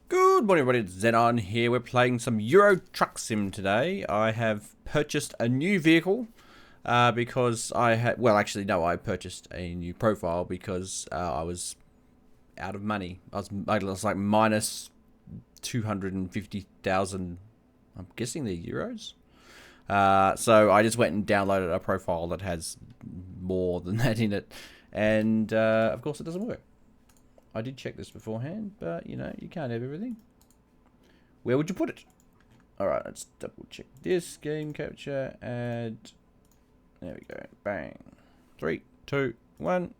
Good morning everybody, it's Xenon here. We're playing some Euro Truck Sim today. I have purchased a new vehicle because I had, well actually no, I purchased a new profile because I was out of money. I was like minus 250,000, I'm guessing they're euros. So I just went and downloaded a profile that has more than that in it. And of course it doesn't work. I did check this beforehand, but, you know, you can't have everything. Where would you put it? Alright, let's double check this. Game capture, add. There we go. Bang. 3, 2, 1.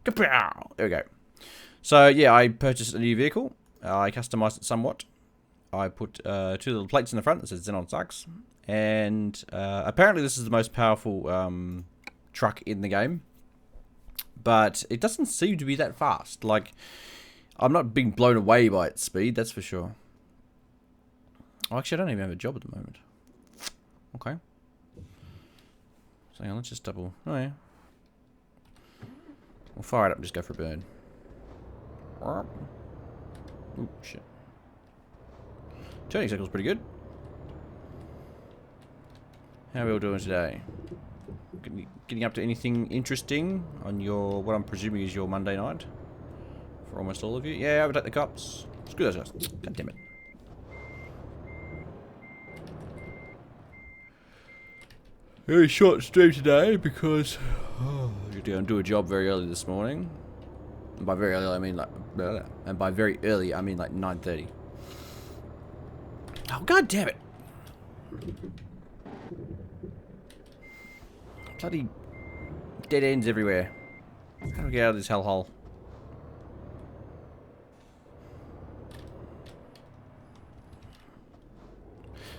Kapow! There we go. So, yeah, I purchased a new vehicle. I customized it somewhat. I put 2 little plates in the front that says Xenon Sucks. And apparently this is the most powerful truck in the game. But it doesn't seem to be that fast. Like, I'm not being blown away by its speed, that's for sure. Oh, actually, I don't even have a job at the moment. Okay. So, hang on, let's just double. Oh, yeah. We'll fire it up and just go for a burn. Ooh, shit. Turning circle's pretty good. How are we all doing today? Getting up to anything interesting on your, what I'm presuming is your Monday night? For almost all of you. Yeah, overtake the cops. Screw those guys. God damn it. Very short stream today because you're going to do a job very early this morning. And by very early I mean like, and by very early I mean like 9:30. Oh, god damn it. Bloody dead ends everywhere. How do we get out of this hellhole?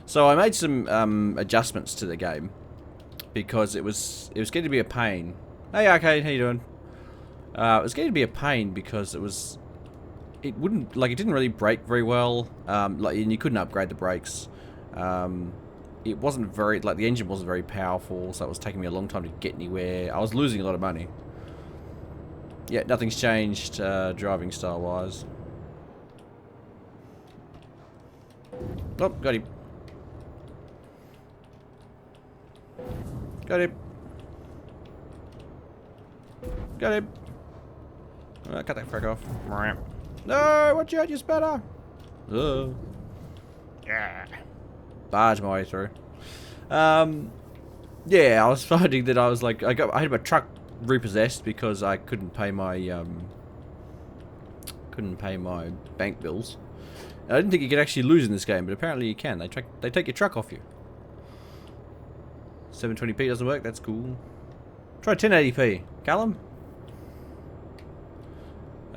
So I made some adjustments to the game because it was getting to be a pain. Hey Arcade, how you doing? It was getting to be a pain because it didn't really brake very well. And you couldn't upgrade the brakes. It wasn't very, like, the engine wasn't very powerful, so it was taking me a long time to get anywhere. I was losing a lot of money. Yeah, nothing's changed driving style wise. Oh, got him. Got him. Got him. Cut that frick off. No, watch out, you spatter. Yeah. Barge my way through. Yeah, I was finding that I was like, I had my truck repossessed because I couldn't pay my bank bills. And I didn't think you could actually lose in this game, but apparently you can. They take your truck off you. 720p doesn't work. That's cool. Try 1080p, Callum.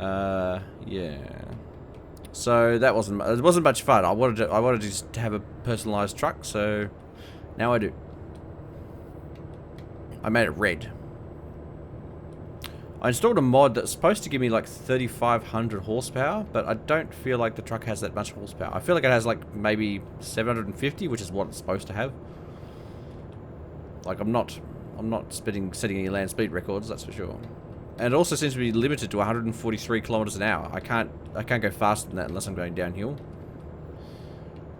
Yeah. So it wasn't much fun. I wanted to just have a personalized truck, so now I do. I made it red. I installed a mod that's supposed to give me like 3,500 horsepower, but I don't feel like the truck has that much horsepower. I feel like it has like maybe 750, which is what it's supposed to have. Like I'm not setting any land speed records, that's for sure. And it also seems to be limited to 143 kilometers an hour. I can't go faster than that unless I'm going downhill.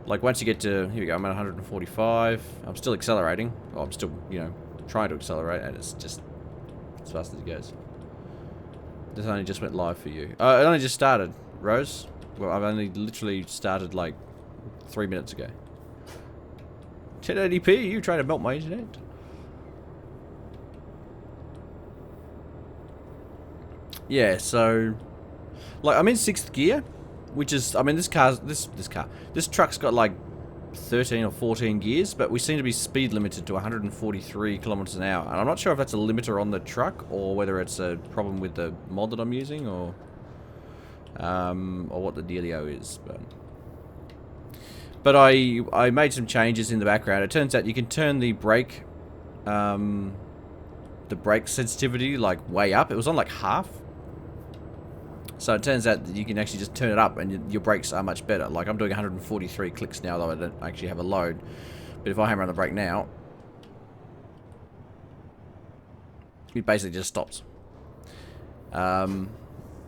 Like once you get to, here we go, I'm at 145. I'm still accelerating. Well, I'm still, you know, trying to accelerate, and it's just as fast as it goes. This only just went live for you. It only just started, Rose. Well, I've only literally started like 3 minutes ago. 1080p? You trying to melt my internet? Yeah, so like I'm in 6th gear, which is, I mean, this truck's got like 13 or 14 gears, but we seem to be speed limited to 143 kilometers an hour. And I'm not sure if that's a limiter on the truck or whether it's a problem with the mod that I'm using or what the dealio is, but I made some changes in the background. It turns out you can turn the brake sensitivity like way up. It was on like half. So it turns out that you can actually just turn it up and your brakes are much better. Like I'm doing 143 clicks now, though I don't actually have a load. But if I hammer on the brake now, it basically just stops.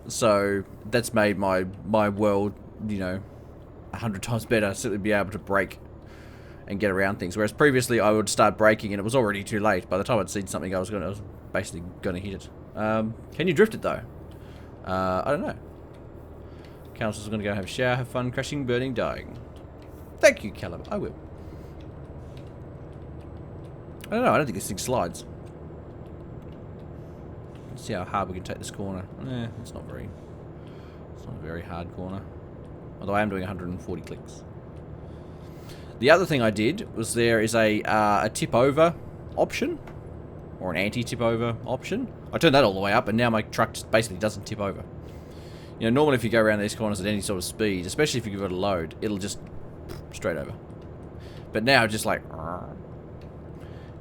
So that's made my world you know, 100 times better simply be able to brake and get around things. Whereas previously I would start braking and it was already too late. By the time I'd seen something, I was basically gonna hit it. Can you drift it though? I don't know. Council's gonna go have a shower, have fun, crashing, burning, dying. Thank you, Callum. I will. I don't know. I don't think this thing slides. Let's see how hard we can take this corner. It's not very. It's not a very hard corner. Although I am doing 140 clicks. The other thing I did was there is a tip over option, or an anti-tip over option. I turned that all the way up, and now my truck just basically doesn't tip over. You know, normally if you go around these corners at any sort of speed, especially if you give it a load, it'll just straight over. But now, just like,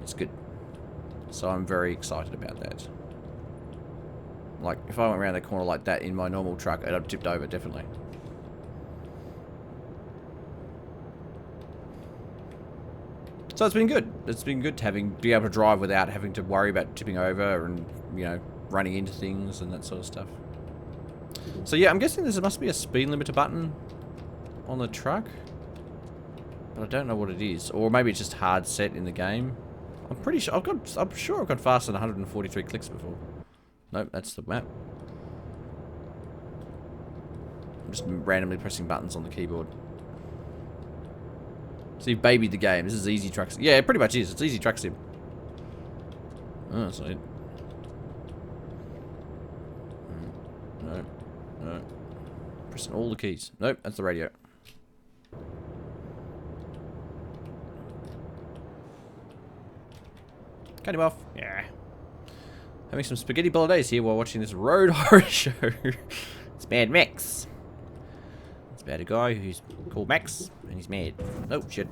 it's good. So I'm very excited about that. Like, if I went around that corner like that in my normal truck, I'd have tipped over, definitely. So it's been good. It's been good to be able to drive without having to worry about tipping over and, you know, running into things and that sort of stuff. So yeah, I'm guessing there must be a speed limiter button on the truck. But I don't know what it is. Or maybe it's just hard set in the game. I'm pretty sure I'm sure I've got faster than 143 clicks before. Nope, that's the map. I'm just randomly pressing buttons on the keyboard. So you've babied the game. This is easy truck sim. Yeah, it pretty much is. It's easy truck sim. Oh, that's not it. No. No. Pressing all the keys. Nope, that's the radio. Cut him off. Yeah. Having some spaghetti bolognese here while watching this road horror show. It's Mad Max. It's about a guy who's called Max, and he's mad. Oh, shit.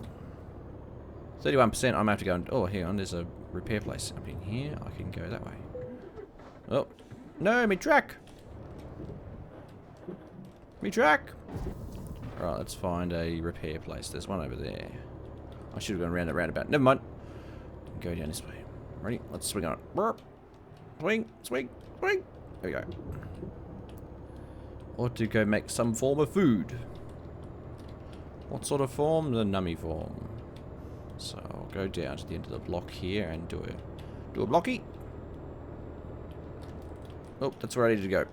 31%, I'm gonna have to go and... Oh, hang on, there's a repair place up in here. I can go that way. Oh. No, me truck! Me truck! Alright, let's find a repair place. There's one over there. I should have gone around that roundabout. Never mind. Go down this way. Ready? Let's swing on it. Burp. Swing, swing, swing. There we go. Or to go make some form of food. What sort of form? The nummy form. So I'll go down to the end of the block here and do a blocky. Oh, that's where I need to go.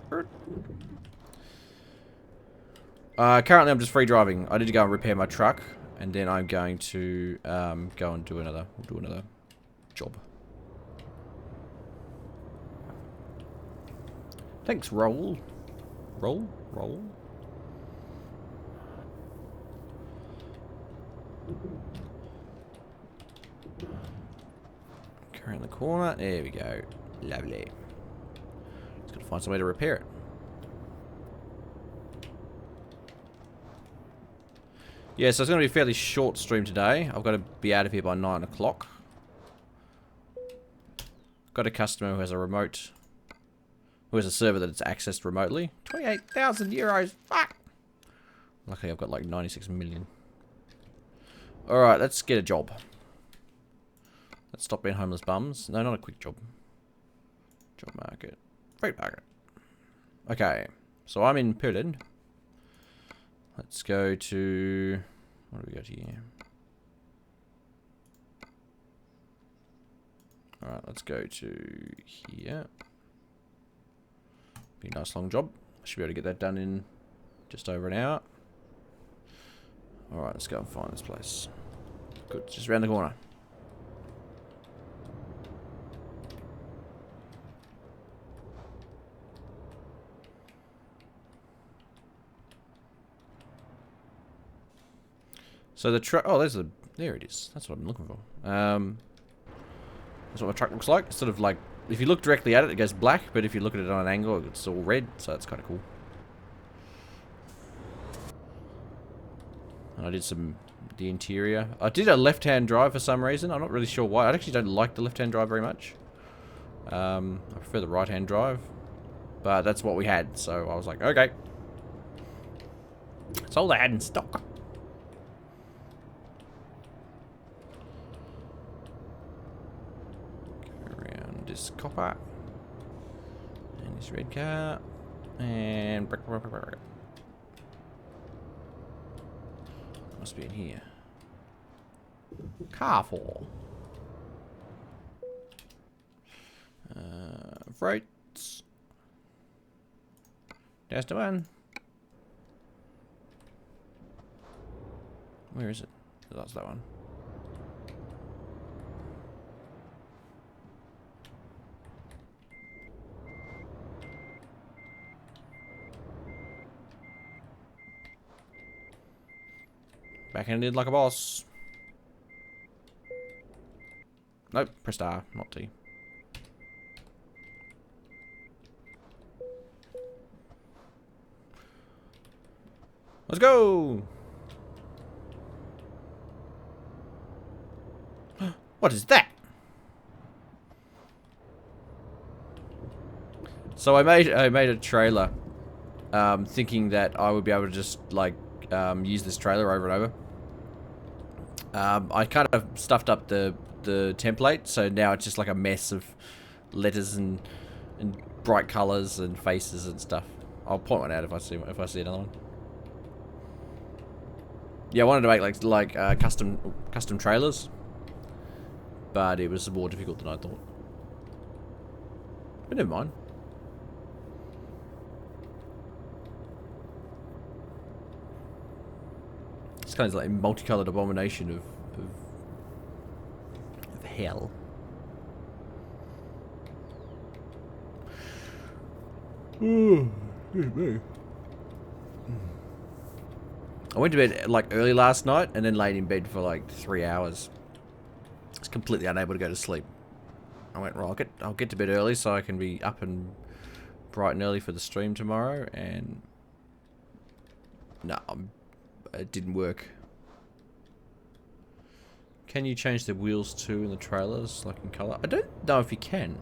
Currently I'm just free driving. I need to go and repair my truck, and then I'm going to go and do another job. Thanks, Roll. Roll. Around the corner. There we go. Lovely. Just gotta find some way to repair it. Yeah, so it's going to be a fairly short stream today. I've got to be out of here by 9 o'clock. Got a customer who has a remote... Who has a server that it's accessed remotely. 28,000 euros. Fuck! Luckily I've got like 96 million. Alright, let's get a job. Let's stop being homeless bums. No, not a quick job. Job market. Freight market. Okay. So I'm in Poland. Let's go to... What do we got here? Alright, let's go to here. Be a nice long job. Should be able to get that done in just over an hour. Alright, let's go and find this place. Good, just around the corner. So the truck... Oh, there it is. That's what I'm looking for. That's what my truck looks like. It's sort of like... If you look directly at it, it goes black. But if you look at it on an angle, it's all red. So that's kind of cool. And I did the interior. I did a left-hand drive for some reason. I'm not really sure why. I actually don't like the left-hand drive very much. I prefer the right-hand drive. But that's what we had. So I was like, okay. That's all they had in stock. This copper and this red car and Must be in here. Careful. Right. There's the one. Where is it? That's that one. Backhanded like a boss. Nope, pressed R, not T. Let's go! What is that? So I made a trailer, thinking that I would be able to just like use this trailer over and over. I kind of stuffed up the template, so now it's just like a mess of letters and bright colors and faces and stuff. I'll point one out if I see another one. Yeah, I wanted to make like custom trailers, but it was more difficult than I thought. But never mind. It's kind of like a multicolored abomination of hell. Ooh, me. I went to bed like early last night and then laid in bed for like 3 hours. I was completely unable to go to sleep. I went, well, I'll get to bed early so I can be up and bright and early for the stream tomorrow, and no, it didn't work. Can you change the wheels too in the trailers, like in color? I don't know if you can.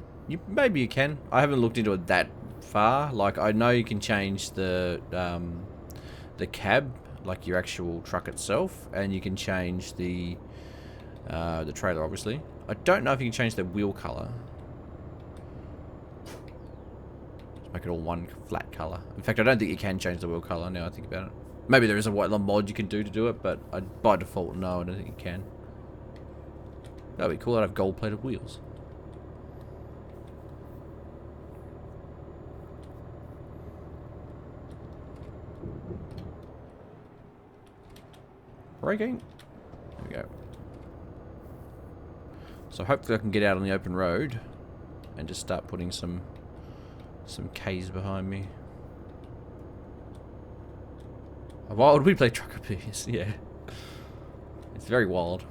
Maybe you can. I haven't looked into it that far. Like, I know you can change the cab, like your actual truck itself, and you can change the trailer, obviously. I don't know if you can change the wheel color. Just make it all one flat color. In fact, I don't think you can change the wheel color now I think about it. Maybe there is a mod you can do to do it, but by default, no, I don't think you can. That'd be cool. I'd have gold-plated wheels. Braking. There we go. So hopefully I can get out on the open road and just start putting some K's behind me. A wild WePlay trucker piece, yeah. It's very wild.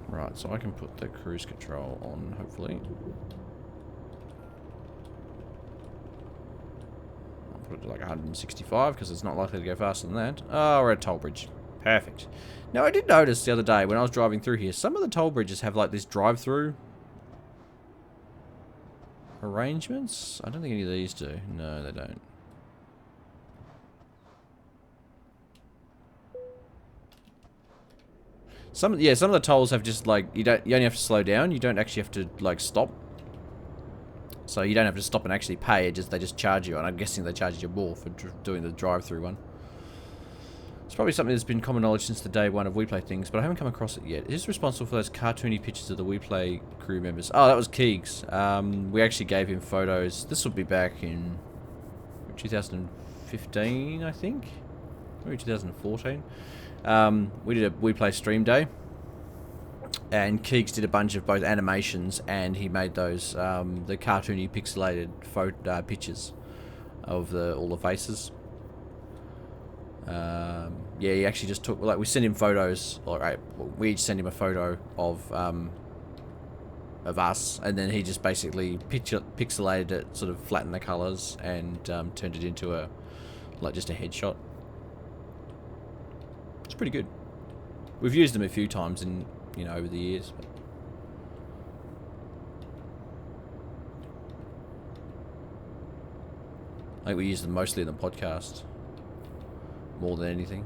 Right, so I can put the cruise control on, hopefully. I'll put it to like 165 because it's not likely to go faster than that. Oh, we're at toll bridge. Perfect. Now, I did notice the other day when I was driving through here, some of the toll bridges have like this drive-through arrangements. I don't think any of these do. No, they don't. Some of the tolls have just like you only have to slow down. You don't actually have to like stop. So you don't have to stop and actually pay. They just charge you, and I'm guessing they charge you more for doing the drive-through one. It's probably something that's been common knowledge since the day one of WePlay things, but I haven't come across it yet. Who's responsible for those cartoony pictures of the WePlay crew members? Oh, that was Keegz. We actually gave him photos. This will be back in 2015, I think, maybe 2014. We did a WePlay stream day, and Keegz did a bunch of both animations, and he made those the cartoony pixelated pictures of all the faces. Yeah, he actually just took, like, we sent him photos, alright, we each sent him a photo of us, and then he just basically pixelated it, sort of flattened the colours, and turned it into just a headshot. It's pretty good. We've used them a few times over the years. But I think we use them mostly in the podcast, more than anything.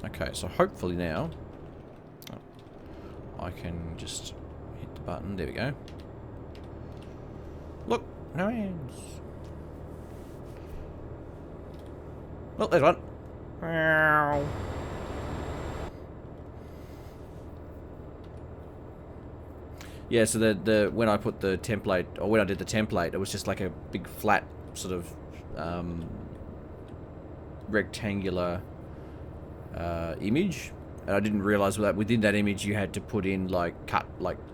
Okay, so hopefully now I can just hit the button. There we go. Look, No hands. Oh, there's one. Meow. Yeah, so the when I put the template, or when I did the template, it was just like a big flat sort of rectangular image, and I didn't realize that within that image you had to put in cut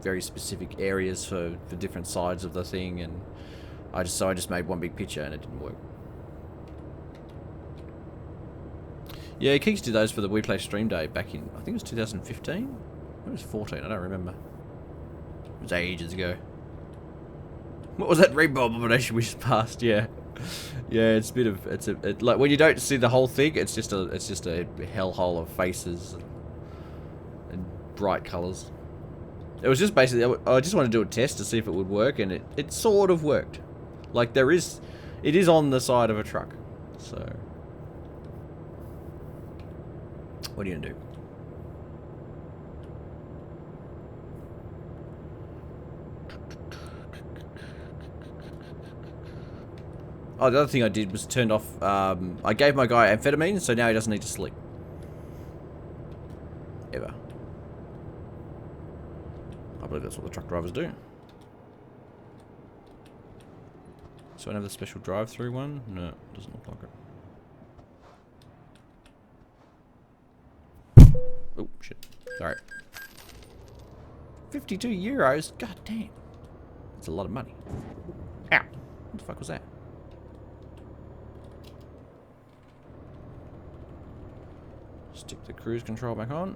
very specific areas for different sides of the thing, and I just made one big picture and it didn't work. Yeah, Keegz did those for the WePlay stream day back in, I think it was 2015? It was 14, I don't remember. It was ages ago. What was that rainbow abomination we just passed? Yeah. Yeah, it's a bit of, like when you don't see the whole thing, it's just a hellhole of faces and bright colours. It was just basically, I just wanted to do a test to see if it would work, and it sort of worked. Like it is on the side of a truck, so what are you gonna do? Oh, the other thing I did was turned off, I gave my guy amphetamine, so now he doesn't need to sleep. Ever. I believe that's what the truck drivers do. So I have the special drive-through one? No, it doesn't look like it. Oh, shit. Sorry. 52 euros? God damn. That's a lot of money. Ow. What the fuck was that? Stick the cruise control back on.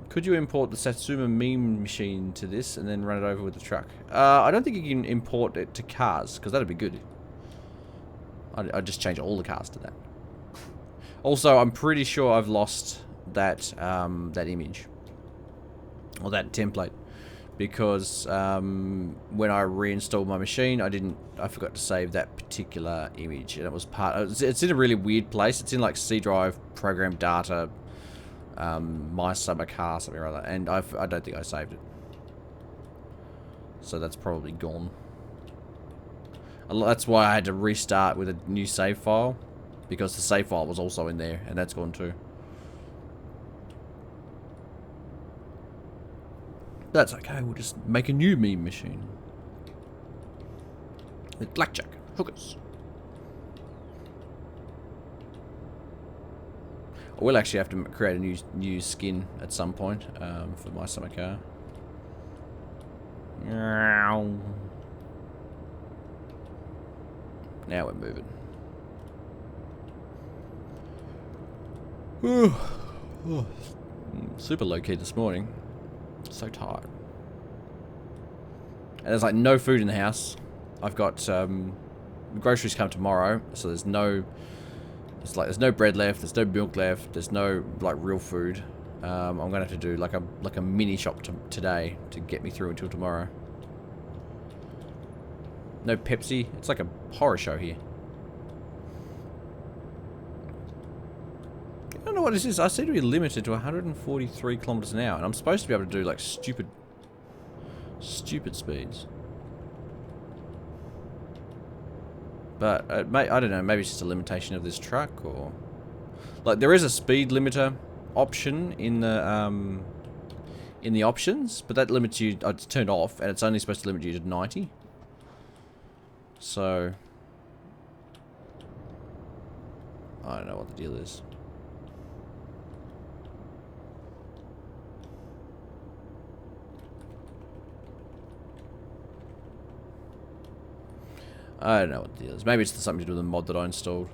Could you import the Satsuma meme machine to this and then run it over with the truck? I don't think you can import it to cars, because that'd be good. I'd just change all the cars to that. Also, I'm pretty sure I've lost that that image. Or that template. Because when I reinstalled my machine, I forgot to save that particular image. And it was it's in a really weird place. It's in like C drive, program data, my summer car, something like that, and I don't think I saved it, so that's probably gone. That's why I had to restart with a new save file, because the save file was also in there, and that's gone too. That's okay, we'll just make a new meme machine with blackjack, hookers. We'll actually have to create a new skin at some point for my summer car. Now we're moving. Super low key this morning. So tired. And there's like no food in the house. I've got groceries come tomorrow, so there's no. It's like there's no bread left, there's no milk left, there's no like real food. I'm gonna have to do like a mini shop today to get me through until tomorrow. No Pepsi. It's like a horror show here. I don't know what this is. I seem to be limited to 143 kilometers an hour, and I'm supposed to be able to do like stupid speeds. But I don't know, maybe it's just a limitation of this truck, or like there is a speed limiter option in the options, but that limits you. It's turned off, and it's only supposed to limit you to 90. So I don't know what the deal is. I don't know what the deal is. Maybe it's something to do with the mod that I installed.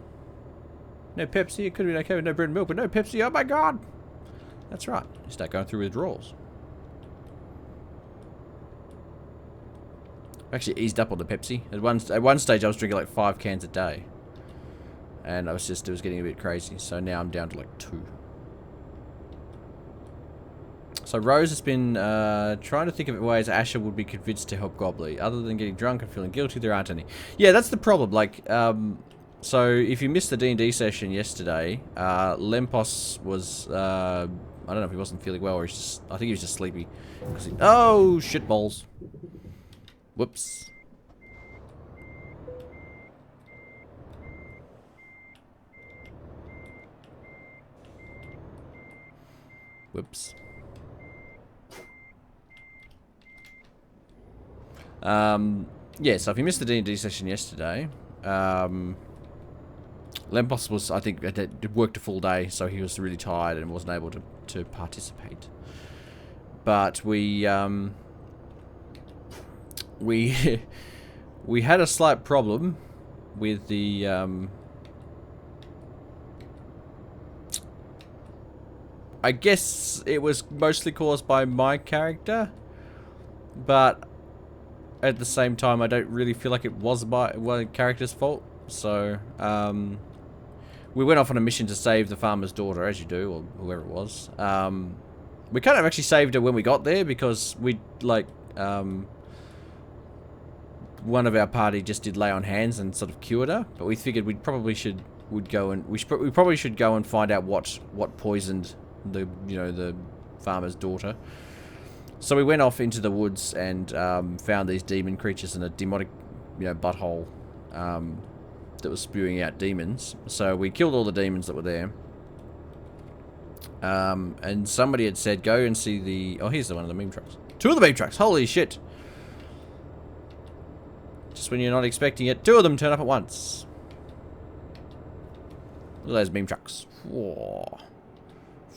No Pepsi. It could have been okay with no bread and milk, but no Pepsi. Oh my god! That's right. You start going through withdrawals. I actually eased up on the Pepsi. At one stage, I was drinking like 5 cans a day, and it was getting a bit crazy. So now I'm down to like 2. So Rose has been trying to think of ways Asher would be convinced to help Gobbly. Other than getting drunk and feeling guilty, there aren't any. Yeah, that's the problem. Like, so if you missed the D&D session yesterday, Lempos was, I don't know if he wasn't feeling well, or I think he was just sleepy. Oh, shit balls. Whoops. Whoops. Yeah, so if you missed the D&D session yesterday, Lempos was, I think, had worked a full day, so he was really tired and wasn't able to participate. But we we had a slight problem with the I guess it was mostly caused by my character, but at the same time I don't really feel like it was my character's fault. So we went off on a mission to save the farmer's daughter, as you do, or whoever it was. We kind of actually saved her when we got there, because we, like, one of our party just did lay on hands and sort of cured her. But we figured we probably should go and find out what poisoned the farmer's daughter. So we went off into the woods and found these demon creatures in a demonic, butthole that was spewing out demons. So we killed all the demons that were there. And somebody had said, go and see the... Oh, here's the one of the meme trucks. 2 of the meme trucks! Holy shit! Just when you're not expecting it, 2 of them turn up at once. Look at those meme trucks. Whoa.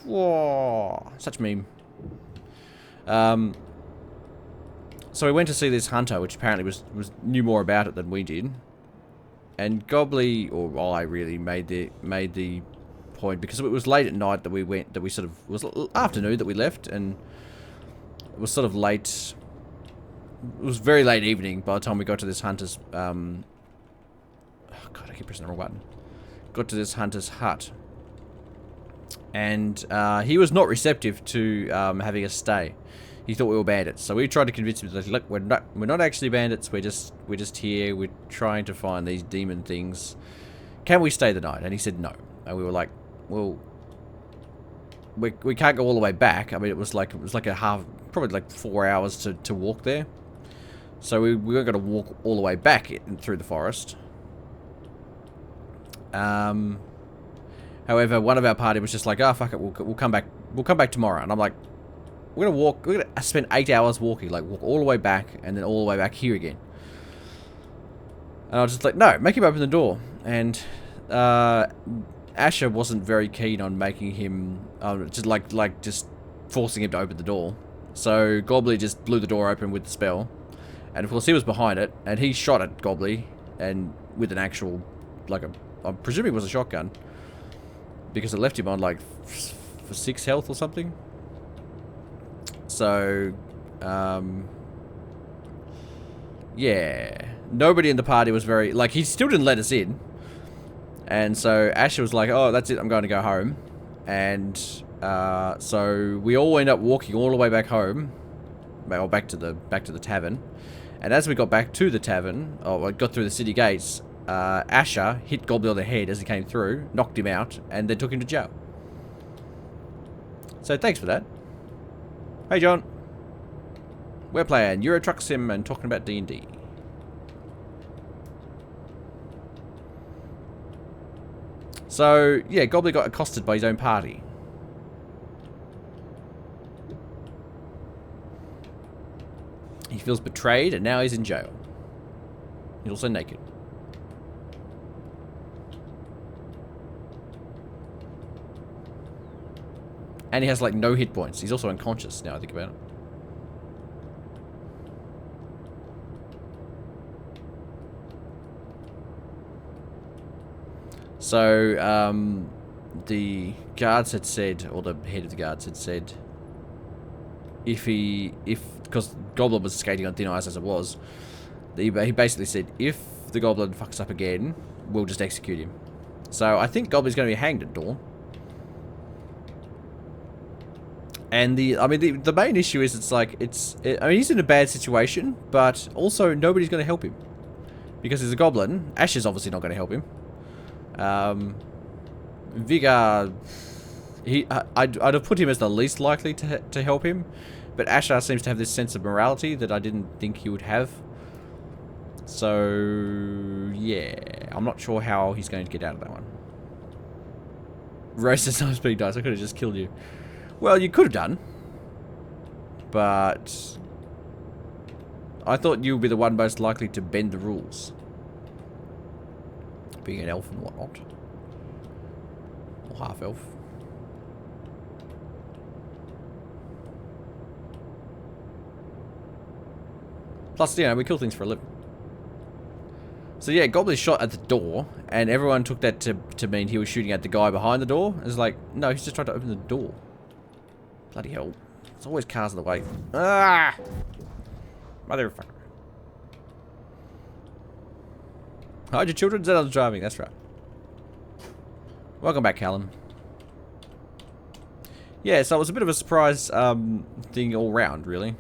Whoa. Such meme. So we went to see this hunter, which apparently knew more about it than we did. And Gobbly, or I really made the point, because it was late at night that we went, that we sort of, it was afternoon that we left, and it was sort of late, it was very late evening by the time we got to this hunter's, oh god, I keep pressing the wrong button. Got to this hunter's hut. And he was not receptive to having us stay. He thought we were bandits, so we tried to convince him that, look, we're not actually bandits. We're just here. We're trying to find these demon things. Can we stay the night? And he said no. And we were like, well, we can't go all the way back. I mean, it was like probably like 4 hours to walk there. So we weren't going to walk all the way back through the forest. However, one of our party was just like, oh fuck it, we'll come back. We'll come back tomorrow. And I'm like, we're gonna spend 8 hours walking, like walk all the way back and then all the way back here again. And I was just like, no, make him open the door. And Asher wasn't very keen on making him just forcing him to open the door. So Gobbly just blew the door open with the spell, and of course he was behind it, and he shot at Gobbly and with an actual, like I'm presuming it was a shotgun, because it left him on like for 6 health or something. So, yeah, nobody in the party was very, like, he still didn't let us in. And so Asher was like, oh, that's it, I'm going to go home. And so we all end up walking all the way back home, or back to the tavern. And as we got back to the tavern, got through the city gates, Asher hit Gobbly on the head as he came through, knocked him out, and then took him to jail. So thanks for that. Hey John, we're playing Euro Truck Sim and talking about D&D. So yeah, Gobbly got accosted by his own party. He feels betrayed and now he's in jail. He's also naked. And he has, like, no hit points. He's also unconscious, now I think about it. So, the guards had said, or the head of the guards had said, because Goblin was skating on thin ice as it was, he basically said, if the Goblin fucks up again, we'll just execute him. So, I think Goblin's going to be hanged at dawn. And the main issue is I mean, he's in a bad situation, but also nobody's going to help him. Because he's a goblin. Asher's obviously not going to help him. Vigor, I'd have put him as the least likely to help him. But Asher seems to have this sense of morality that I didn't think he would have. So, yeah. I'm not sure how he's going to get out of that one. Rose says I was being nice. I could have just killed you. Well, you could have done. But I thought you would be the one most likely to bend the rules. Being an elf and whatnot. Or half elf. Plus, you know, we kill things for a living. So yeah, Goblin shot at the door, and everyone took that to mean he was shooting at the guy behind the door. It's like, no, he's just trying to open the door. Bloody hell. There's always cars in the way. Ah! Motherfucker. Hide your children, Xenon's driving, that's right. Welcome back, Callum. Yeah, so it was a bit of a surprise thing all round, really.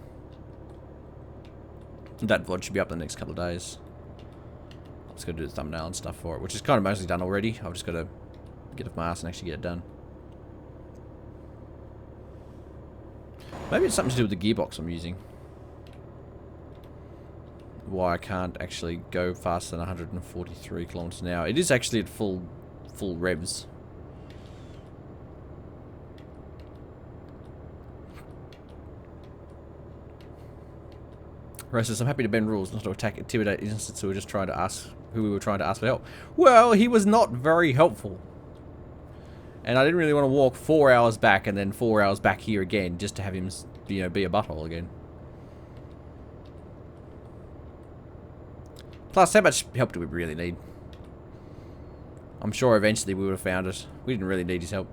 That VOD should be up in the next couple of days. I'm just going to do the thumbnail and stuff for it, which is kind of mostly done already. I've just got to get off my ass and actually get it done. Maybe it's something to do with the gearbox I'm using. Why I can't actually go faster than 143 kilometers an hour. It is actually at full revs. Rose says, I'm happy to bend rules, not to attack, intimidate innocents who were just trying to ask, who we were trying to ask for help. Well, he was not very helpful. And I didn't really want to walk 4 hours back and then 4 hours back here again just to have him, you know, be a butthole again. Plus, how much help do we really need? I'm sure eventually we would have found it. We didn't really need his help.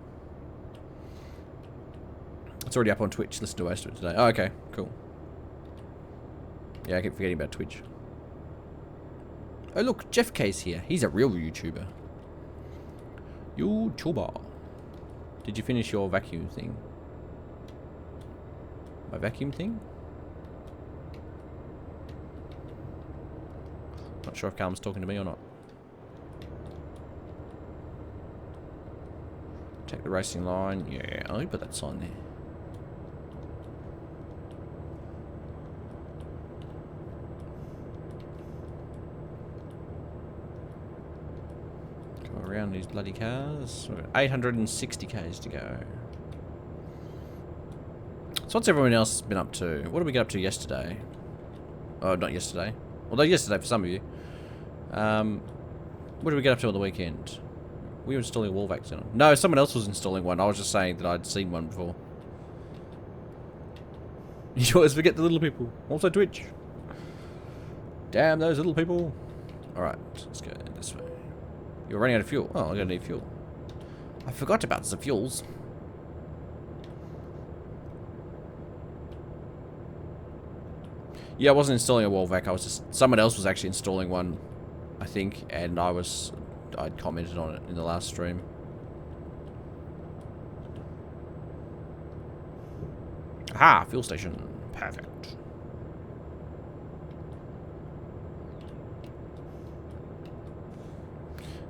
It's already up on Twitch. Listen to most of it today. Oh, okay. Cool. Yeah, I keep forgetting about Twitch. Oh, look. Jeff K's here. He's a real YouTuber. YouTuber. Did you finish your vacuum thing? My vacuum thing? Not sure if Calm's talking to me or not. Take the racing line. Yeah, I'll put that sign there. Go around these bloody cars. 860 k's to go. So what's everyone else been up to? What did we get up to yesterday? Oh, not yesterday. Although yesterday for some of you. What did we get up to on the weekend? We were installing a wall vac Xenon. No, someone else was installing one. I was just saying that I'd seen one before. You always forget the little people. Also Twitch. Damn those little people. Alright, let's go this way. You're running out of fuel. Oh, I'm gonna need fuel. I forgot about the fuels. Yeah, I wasn't installing a wall vac. I was just... Someone else was actually installing one, I think, and I'd commented on it in the last stream. Aha, fuel station. Perfect.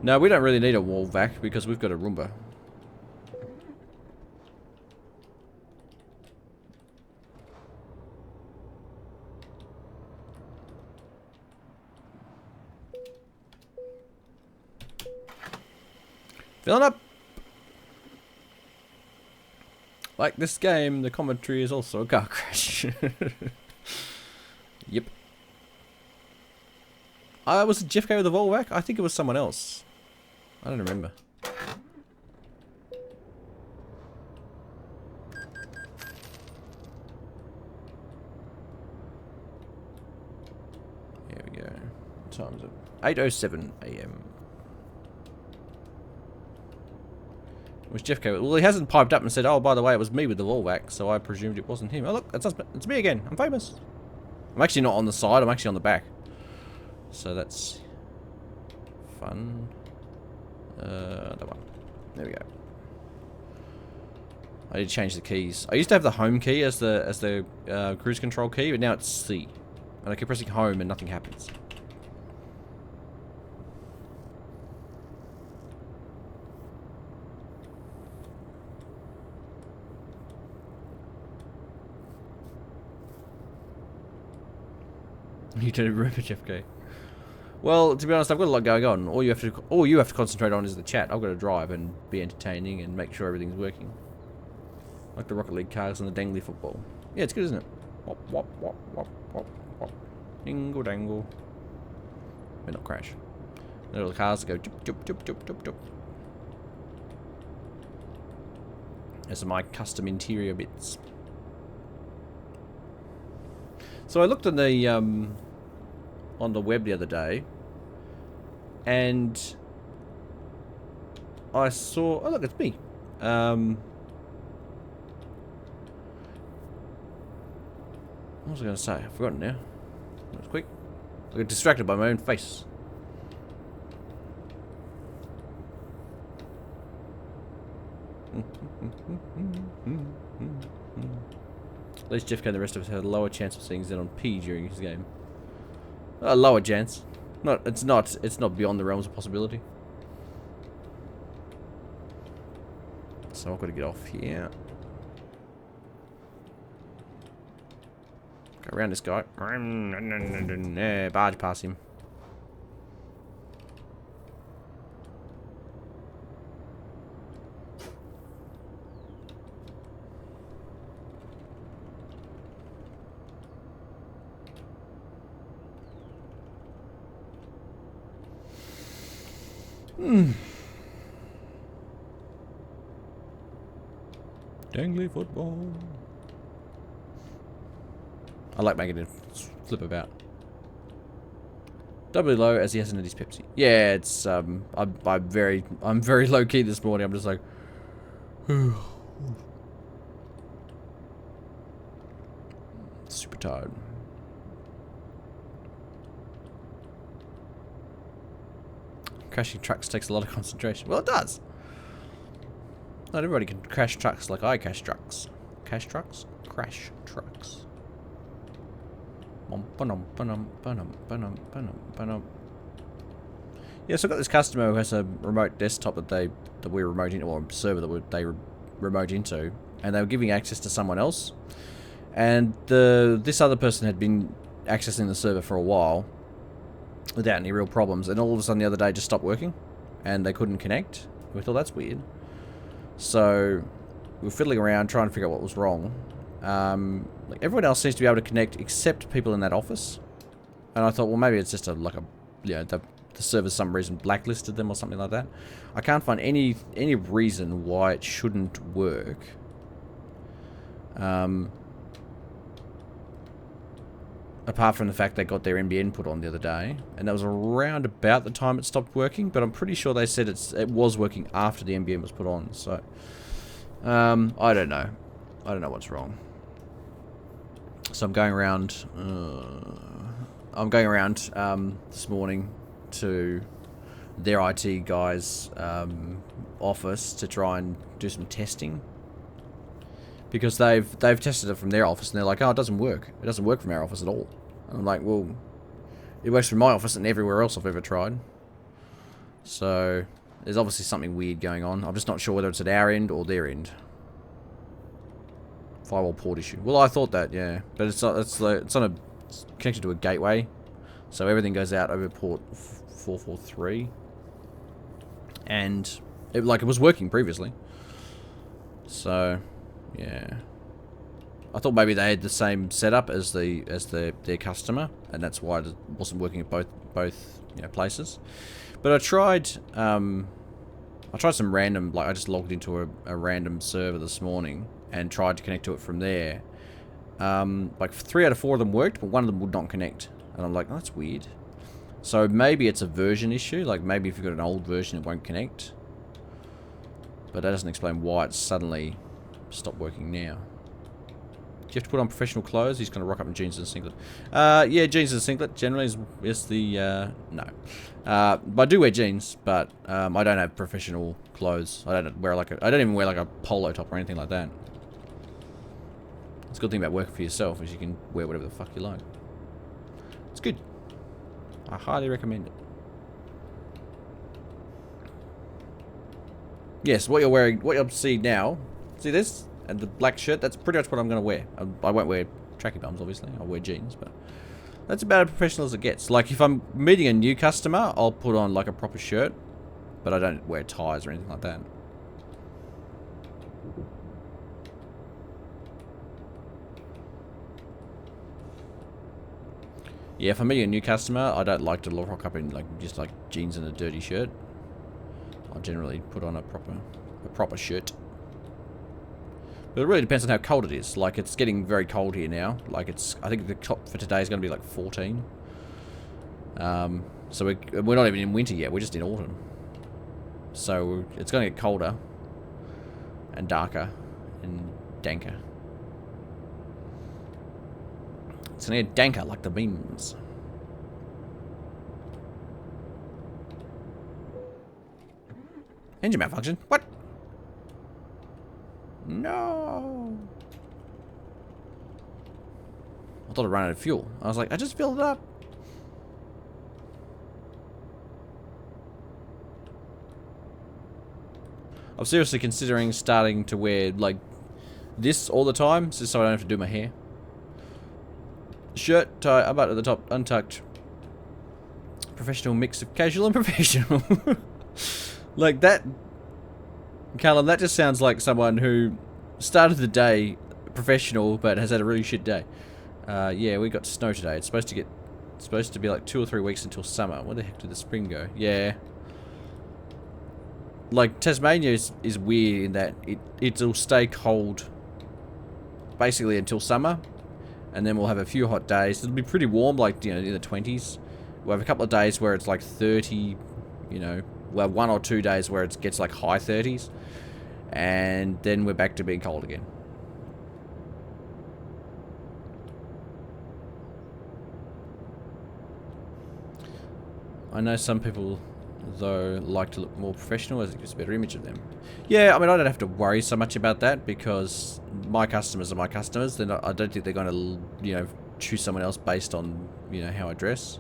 No, we don't really need a wall vac because we've got a Roomba. Filling up! Like this game, the commentary is also a car crash. Yep. Was it Jeff K with the Volvo? I think it was someone else. I don't remember. Here we go. What time is it? 8:07 AM. It was Jeff K. Well, he hasn't piped up and said, oh, by the way, it was me with the Volvac, so I presumed it wasn't him. Oh, look, it's me again. I'm famous. I'm actually not on the side, I'm actually on the back. So that's fun. That one. There we go. I need to change the keys. I used to have the home key as the cruise control key, but now it's C. And I keep pressing home and nothing happens. You don't remember Jeff K. Well, to be honest, I've got a lot going on. All you have to concentrate on is the chat. I've got to drive and be entertaining and make sure everything's working. Like the Rocket League cars and the dangly football. Yeah, it's good, isn't it? Wop, wop, wop, wop, wop, wop. Dingle dangle. May not crash. The little cars that go jup, jup, jup, jup, jup, jup. Those are my custom interior bits. So I looked on the web the other day, and I saw. Oh look, it's me. What was I going to say? I've forgotten now. That was quick. I got distracted by my own face. At least Jeff and the rest of us had a lower chance of seeing Xenon P during his game. A lower chance. It's not beyond the realms of possibility. So I've got to get off here. Go around this guy. Yeah, barge past him. Dangly football. I like making it flip about. Doubly low as he hasn't had his Pepsi. Yeah, it's I'm very low key this morning. I'm just like super tired. Crashing trucks takes a lot of concentration. Well, it does. Not everybody can crash trucks like I crash trucks. Crash trucks? Crash trucks. Yeah, so I've got this customer who has a remote desktop that we remote into, or a server that they remote into, and they were giving access to someone else. And this other person had been accessing the server for a while without any real problems, and all of a sudden the other day it just stopped working, and they couldn't connect. We thought that's weird. So we were fiddling around trying to figure out what was wrong. Like everyone else seems to be able to connect except people in that office. And I thought, well, maybe it's just the server for some reason blacklisted them or something like that. I can't find any reason why it shouldn't work. Apart from the fact they got their NBN put on the other day, and that was around about the time it stopped working. But I'm pretty sure they said it was working after the NBN was put on. So I don't know. I don't know what's wrong. So I'm going around. This morning to their IT guy's office to try and do some testing, because they've tested it from their office and they're like, oh, it doesn't work. It doesn't work from our office at all. And I'm like, well, it works from my office and everywhere else I've ever tried. So there's obviously something weird going on. I'm just not sure whether it's at our end or their end. Firewall port issue. Well, I thought that, yeah, but it's connected to a gateway, so everything goes out over port 443, and it was working previously. So, yeah, I thought maybe they had the same setup as their customer, and that's why it wasn't working at both places. But I tried some random, I just logged into a random server this morning and tried to connect to it from there. 3 out of 4 of them worked, but one of them would not connect. And I'm like, oh, that's weird. So maybe it's a version issue. Like maybe if you've got an old version, it won't connect. But that doesn't explain why it's suddenly stopped working now. Do you have to put on professional clothes? He's going to rock up in jeans and a singlet. Yeah, jeans and a singlet generally is the... no. But I do wear jeans, but I don't have professional clothes. I don't even wear like a polo top or anything like that. It's a good thing about working for yourself is you can wear whatever the fuck you like. It's good. I highly recommend it. Yes, what you're wearing, what you'll see now, see this? And the black shirt, that's pretty much what I'm going to wear. I won't wear tracky bums, obviously. I'll wear jeans, but that's about as professional as it gets. Like, if I'm meeting a new customer, I'll put on, like, a proper shirt, but I don't wear ties or anything like that. Yeah, if I'm meeting a new customer, I don't like to rock up in like just like jeans and a dirty shirt. I'll generally put on a proper shirt. But it really depends on how cold it is. Like, it's getting very cold here now. Like, I think the top for today is going to be like 14. So we're not even in winter yet. We're just in autumn. So it's going to get colder and darker and danker. It's going to get danker like the beams. Engine malfunction. What? No. I thought it ran out of fuel. I was like, I just filled it up. I'm seriously considering starting to wear like this all the time, just so I don't have to do my hair. Shirt, tie, up at the top, untucked. Professional mix of casual and professional. Like that, Callum, that just sounds like someone who started the day professional but has had a really shit day. Yeah, we got snow today. It's supposed to be like 2 or 3 weeks until summer. Where the heck did the spring go? Yeah. Like, Tasmania is weird in that it'll stay cold basically until summer, and then we'll have a few hot days. It'll be pretty warm, like, you know, in the 20s. We'll have a couple of days where it's like 30, you know, we'll have 1 or 2 days where it gets like high 30s, and then we're back to being cold again. I know some people, though, like to look more professional as it gives a better image of them. Yeah, I mean, I don't have to worry so much about that because my customers are my customers. They're not, I don't think they're going to, you know, choose someone else based on, you know, how I dress.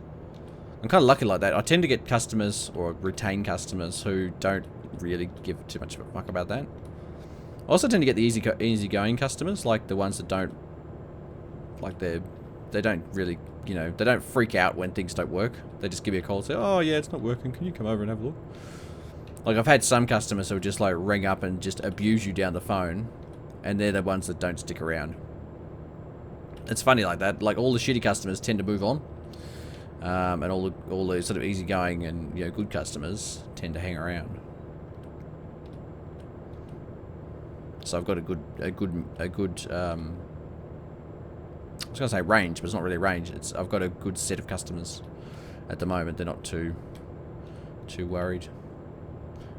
I'm kind of lucky like that. I tend to get customers or retain customers who don't really give too much of a fuck about that. I also tend to get the easygoing customers, like the ones that don't, like they don't really, you know, they don't freak out when things don't work. They just give you a call and say, oh yeah, it's not working, can you come over and have a look? Like, I've had some customers who just like ring up and just abuse you down the phone, and they're the ones that don't stick around. It's funny like that. Like, all the shitty customers tend to move on, and all the sort of easygoing and, you know, good customers tend to hang around. So I've got a good I was gonna say range, but it's not really range. I've got a good set of customers at the moment. They're not too worried.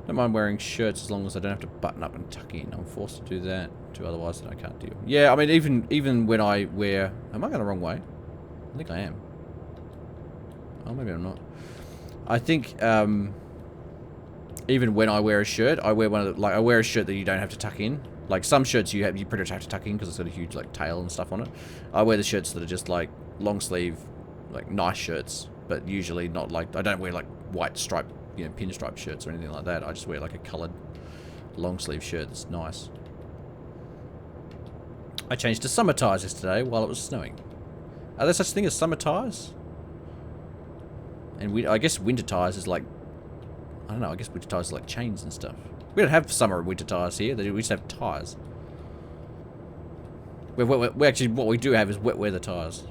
Don't mind wearing shirts as long as I don't have to button up and tuck in. I'm forced to do that, otherwise I can't deal. Yeah, I mean, even when I wear, am I going the wrong way? I think I am. Oh, maybe I'm not. I think even when I wear a shirt, I wear I wear a shirt that you don't have to tuck in. Like, some shirts you pretty much have to tuck in because it's got a huge like tail and stuff on it. I wear the shirts that are just like long sleeve, like nice shirts, but usually not like, I don't wear like white striped, you know, pinstripe shirts or anything like that. I just wear like a coloured long sleeve shirt that's nice. I changed to summer tyres yesterday while it was snowing. Are there such thing as summer tyres? And I guess winter tyres is like, I don't know, I guess winter tyres are like chains and stuff. We don't have summer and winter tyres here. We just have tyres. We actually, what we do have is wet weather tyres.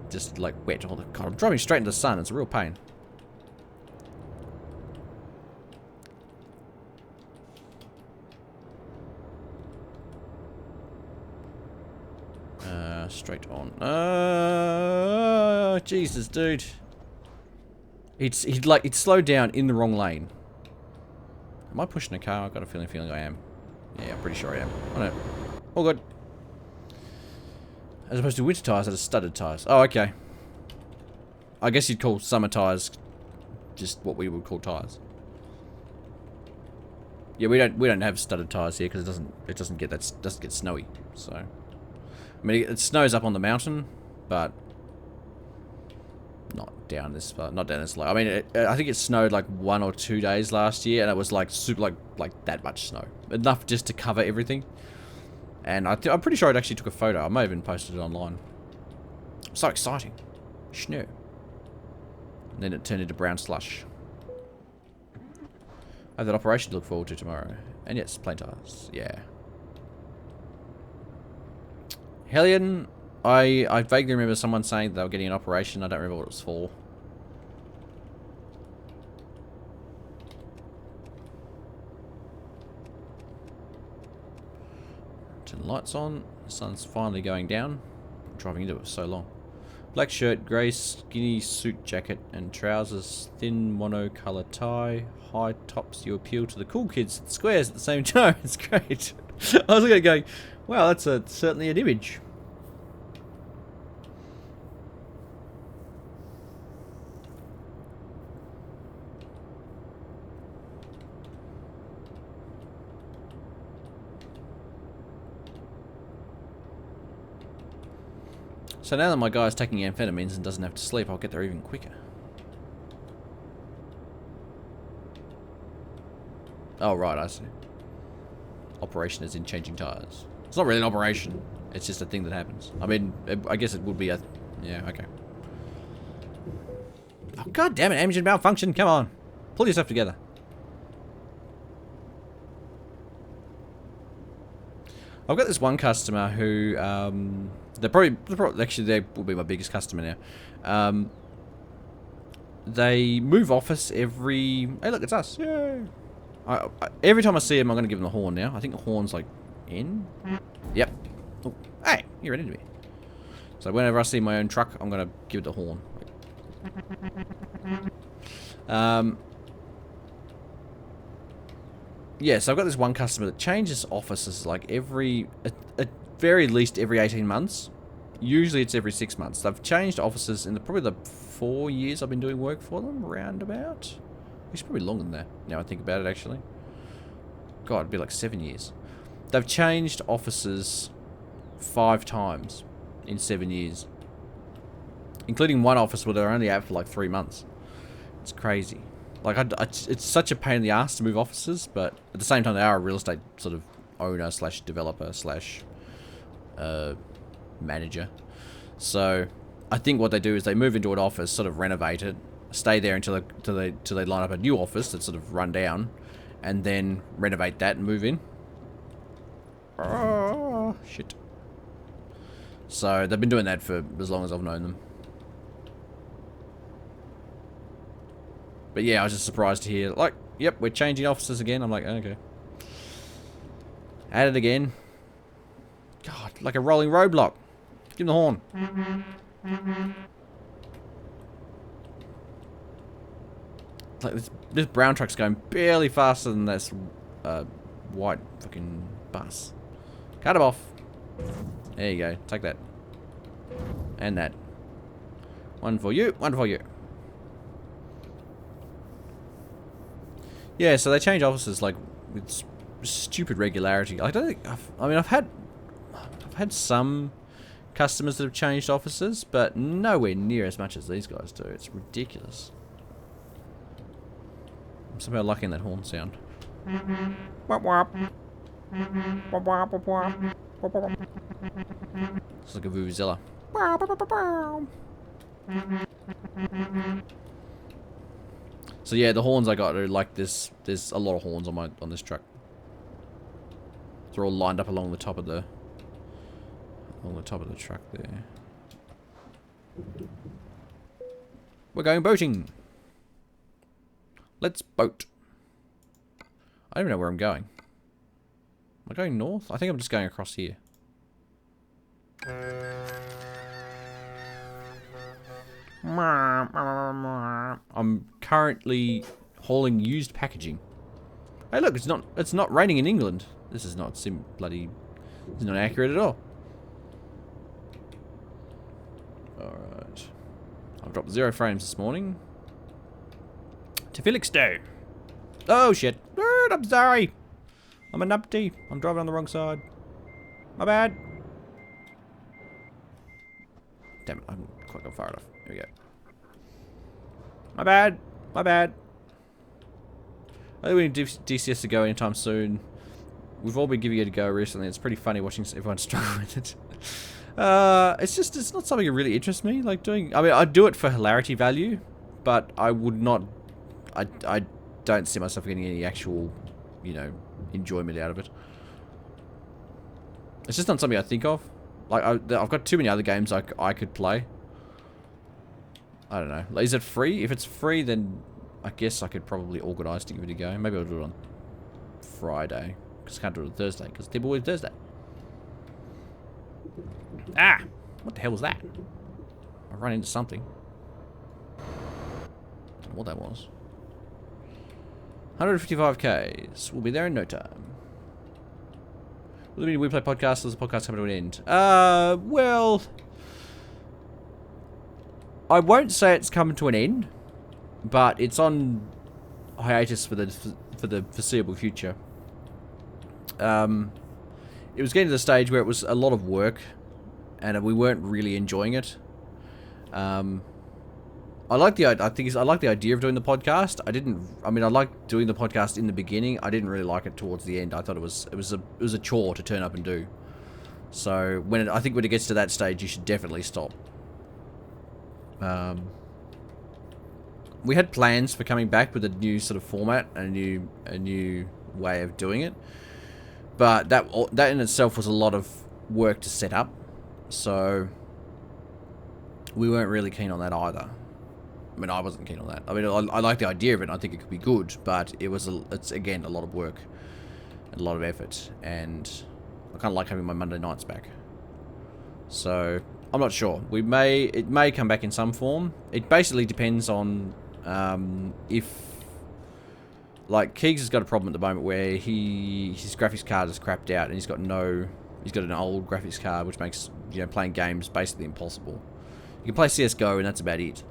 Just like wet all the God, I'm driving straight into the sun. It's a real pain. Straight on. Jesus, dude. He'd slowed down in the wrong lane. Am I pushing a car? I've got a feeling I am. Yeah, I'm pretty sure I am. I know. All good. As opposed to winter tyres that are studded tyres. Oh, okay. I guess you'd call summer tyres just what we would call tyres. Yeah, we don't have studded tyres here because it doesn't get snowy. So, I mean, it snows up on the mountain, but not down this far, not down this low. I mean, I think it snowed like 1 or 2 days last year, and it was like super, like that much snow, enough just to cover everything. And I'm pretty sure it actually took a photo. I may have even posted it online. So exciting, snow. And then it turned into brown slush. I have that operation to look forward to tomorrow, and yes, plain tires. Yeah. Hellion I vaguely remember someone saying they were getting an operation. I don't remember what it was for. Turn the lights on. The sun's finally going down. I'm driving into it for so long. Black shirt, grey skinny suit jacket and trousers, thin mono-colour tie, high tops. You appeal to the cool kids at squares at the same time. It's great. I was looking at it going, wow, that's certainly an image. So now that my guy's taking amphetamines and doesn't have to sleep, I'll get there even quicker. Oh, right, I see. Operation is in changing tires. It's not really an operation. It's just a thing that happens. I mean, I guess it would be a... Yeah, okay. Oh, god damn it, engine malfunction, come on. Pull yourself together. I've got this one customer who... actually, they will be my biggest customer now. They move office every... Hey, look, it's us. Yay. Every time I see him, I'm going to give him the horn now. I think the horn's, like, in. Yep. Oh, hey, you ran into me. So whenever I see my own truck, I'm going to give it the horn. Yeah, so I've got this one customer that changes offices, like, at very least every 18 months. Usually it's every 6 months. They've changed offices in probably the 4 years I've been doing work for them, roundabout. It's probably longer than that, now I think about it, actually. God, it'd be like 7 years. They've changed offices 5 times in 7 years. Including one office where they're only out for like 3 months. It's crazy. Like, it's such a pain in the ass to move offices, but at the same time they are a real estate sort of owner slash developer slash manager. So I think what they do is they move into an office, sort of renovate it, stay there until they line up a new office that's sort of run down, and then renovate that and move in. Oh, shit. So they've been doing that for as long as I've known them. But yeah, I was just surprised to hear, like, yep, we're changing offices again. I'm like, okay. At it again. God, like a rolling roadblock. Give him the horn. Like this brown truck's going barely faster than this white fucking bus. Cut him off. There you go. Take that. And that. One for you. One for you. Yeah, so they change offices like with stupid regularity. I don't think I've had some customers that have changed offices, but nowhere near as much as these guys do. It's ridiculous. I'm somehow liking that horn sound. It's like a vuvuzela. So yeah, the horns I got are like this. There's a lot of horns on this truck. They're all lined up along the top of the truck there. We're going boating. Let's boat. I don't even know where I'm going. Am I going north? I think I'm just going across here. I'm currently hauling used packaging. Hey, look, it's not raining in England. This is not this is not accurate at all. Alright. I've dropped 0 frames this morning. To Felixstowe. Oh shit. I'm sorry. I'm a numpty. I'm driving on the wrong side. My bad. Damn it, I haven't quite got far enough. Here we go. My bad. My bad. I think we need DCS to go anytime soon. We've all been giving it a go recently. It's pretty funny watching everyone struggle with it. It's not something that really interests me. Like doing, I mean, I do it for hilarity value, but I would not, I don't see myself getting any actual, you know, enjoyment out of it. It's just not something I think of. Like, I've got too many other games I could play. I don't know. Is it free? If it's free, then I guess I could probably organise to give it a go. Maybe I'll do it on Friday. Because I can't do it on Thursday. Because it's Always Thursday. Ah! What the hell was that? I ran into something. I don't know what that was. 155Ks. We'll be there in no time. Will there be a WePlay podcast, or is the podcast coming to an end? Well, I won't say it's coming to an end, but it's on hiatus for the foreseeable future. It was getting to the stage where it was a lot of work, and we weren't really enjoying it. I like the idea of doing the podcast. I liked doing the podcast in the beginning. I didn't really like it towards the end. I thought it was a chore to turn up and do. So I think when it gets to that stage, you should definitely stop. We had plans for coming back with a new sort of format, a new way of doing it, but that in itself was a lot of work to set up. So we weren't really keen on that either. I mean, I wasn't keen on that. I mean, I like the idea of it, and I think it could be good, but it's again a lot of work, and a lot of effort, and I kind of like having my Monday nights back. So I'm not sure. It may come back in some form. It basically depends on if, like, Keegz has got a problem at the moment where his graphics card is crapped out, and he's got an old graphics card, which makes playing games basically impossible. You can play CS:GO, and that's about it.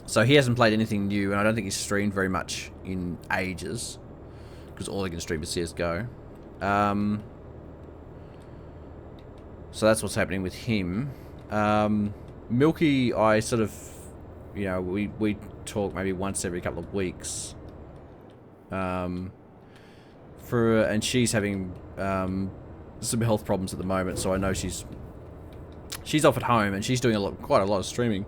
So he hasn't played anything new, and I don't think he's streamed very much in ages, because all he can stream is CS:GO. So that's what's happening with him. Milky, I sort of, we talk maybe once every couple of weeks. And she's having some health problems at the moment, so I know she's off at home, and she's doing quite a lot of streaming.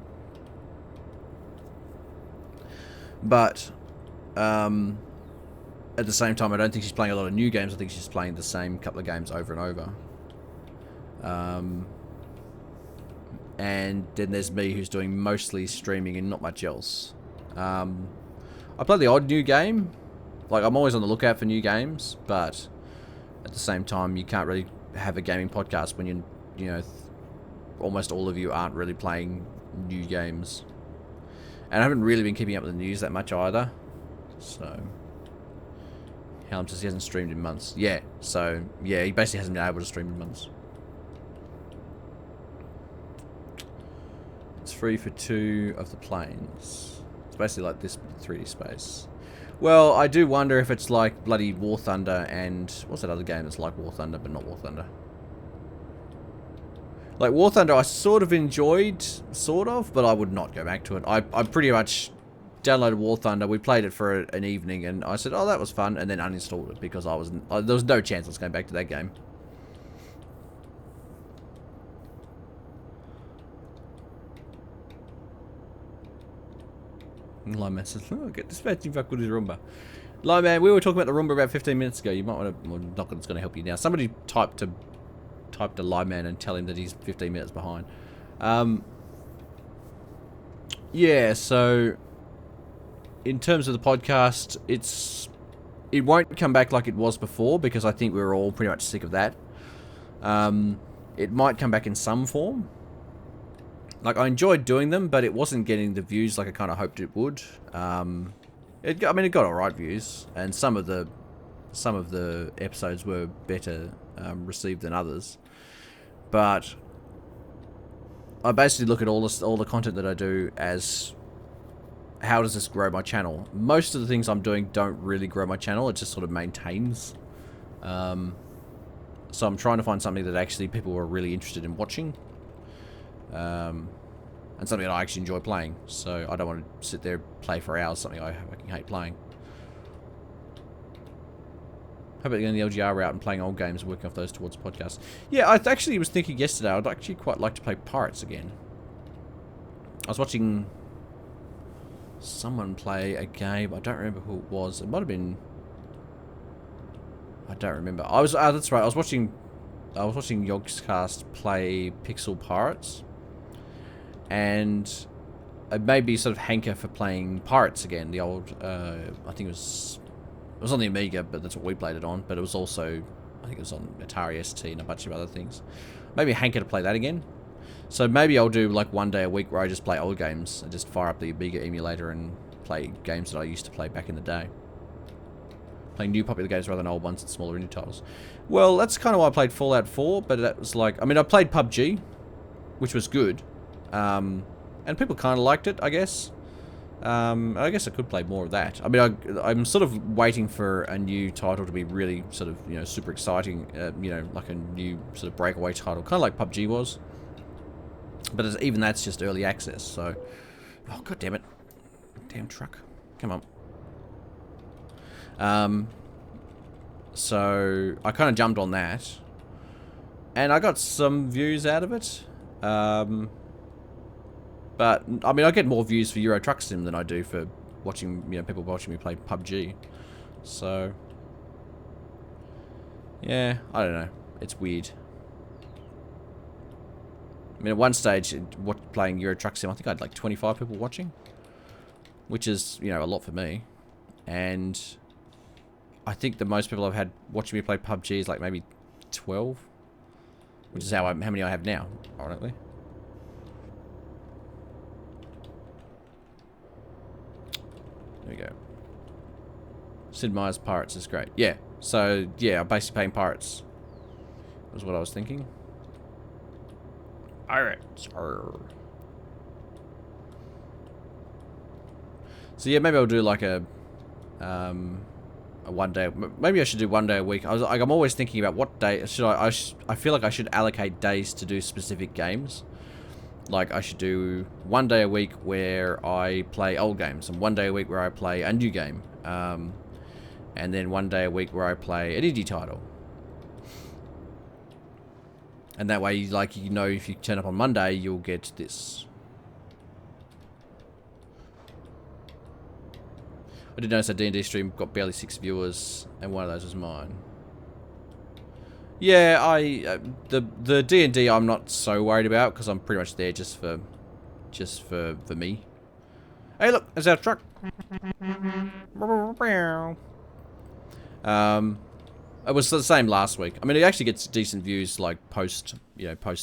But at the same time, I don't think she's playing a lot of new games. I think she's playing the same couple of games over and over. And then there's me, who's doing mostly streaming and not much else. I play the odd new game. Like, I'm always on the lookout for new games, but at the same time, you can't really have a gaming podcast when almost all of you aren't really playing new games. And I haven't really been keeping up with the news that much either. So, Helm says he hasn't streamed in months. Yeah, so, yeah, he basically hasn't been able to stream in months. It's free for 2 of the planes. It's basically like this 3D space. Well, I do wonder if it's like bloody War Thunder and... What's that other game that's like War Thunder, but not War Thunder? Like, War Thunder I sort of enjoyed, but I would not go back to it. I pretty much downloaded War Thunder, we played it for an evening, and I said, oh, that was fun, and then uninstalled it because there was no chance I was going back to that game. Lineman says, oh, get this matching fuck with his Roomba. Lineman, we were talking about the Roomba about 15 minutes ago. You might want to... Well, not that it's going to help you now. Somebody type to Lineman and tell him that he's 15 minutes behind. Yeah, so... In terms of the podcast, it won't come back like it was before, because I think we were all pretty much sick of that. It might come back in some form. Like, I enjoyed doing them, but it wasn't getting the views like I kind of hoped it would. It got alright views, and some of the episodes were better received than others. But I basically look at all the content that I do as, how does this grow my channel? Most of the things I'm doing don't really grow my channel. It just sort of maintains. So I'm trying to find something that actually people are really interested in watching. And something that I actually enjoy playing. So I don't want to sit there and play for hours, something I fucking hate playing. How about going the LGR route and playing old games and working off those towards podcasts? Yeah, I actually was thinking yesterday, I'd actually quite like to play Pirates again. I was watching someone play a game, I don't remember who it was. It might have been... I don't remember. That's right, I was watching I was watching Yogscast play Pixel Pirates, and it made me sort of hanker for playing Pirates again. The old, I think it was on the Amiga, but that's what we played it on. But it was also, I think it was on Atari ST and a bunch of other things. Maybe hanker to play that again. So maybe I'll do like one day a week where I just play old games and just fire up the Amiga emulator and play games that I used to play back in the day. Playing new popular games rather than old ones and smaller indie titles. Well, that's kind of why I played Fallout 4, but that was like, I mean, I played PUBG, which was good. And people kind of liked it, I guess. I guess I could play more of that. I mean, I'm sort of waiting for a new title to be really sort of, you know, super exciting. You know, like a new sort of breakaway title, kind of like PUBG was. But even that's just early access, so... Oh, god damn it. Damn truck. Come on. So, I kind of jumped on that. And I got some views out of it. But, I mean, I get more views for Euro Truck Sim than I do for watching, you know, people watching me play PUBG. So... Yeah, I don't know. It's weird. I mean, at one stage, playing Euro Truck Sim, I think I had like 25 people watching. Which is, you know, a lot for me. And I think the most people I've had watching me play PUBG is like maybe 12. Which is how many I have now, ironically. There we go. Sid Meier's Pirates is great. Yeah, so, yeah, I'm basically playing Pirates. Was what I was thinking. Pirates. So yeah, maybe I'll do like a one day. Maybe I should do one day a week. I'm always thinking about what day should I feel like I should allocate days to do specific games. Like I should do one day a week where I play old games, and one day a week where I play a new game, and then one day a week where I play an indie title. And that way, like, you know, if you turn up on Monday, you'll get this. I did notice that D&D stream got barely 6 viewers, and one of those was mine. Yeah, the D&D I'm not so worried about, because I'm pretty much there just for me. Hey, look, there's our truck. It was the same last week. I mean, it actually gets decent views, like post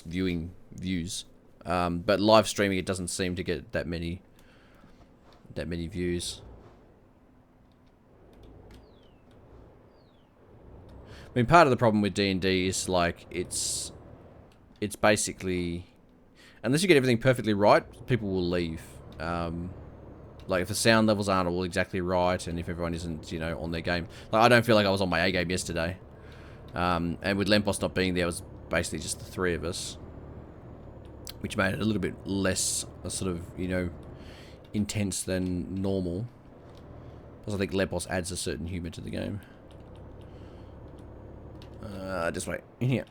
viewing views. But live streaming, it doesn't seem to get that many views. I mean, part of the problem with D&D is like it's basically, unless you get everything perfectly right, people will leave. Like if the sound levels aren't all exactly right, and if everyone isn't, you know, on their game. Like I don't feel like I was on my A game yesterday. And with Lempos not being there, it was basically just the three of us, which made it a little bit less sort of, you know, intense than normal. Because I think Lempos adds a certain humour to the game. Just wait. In here.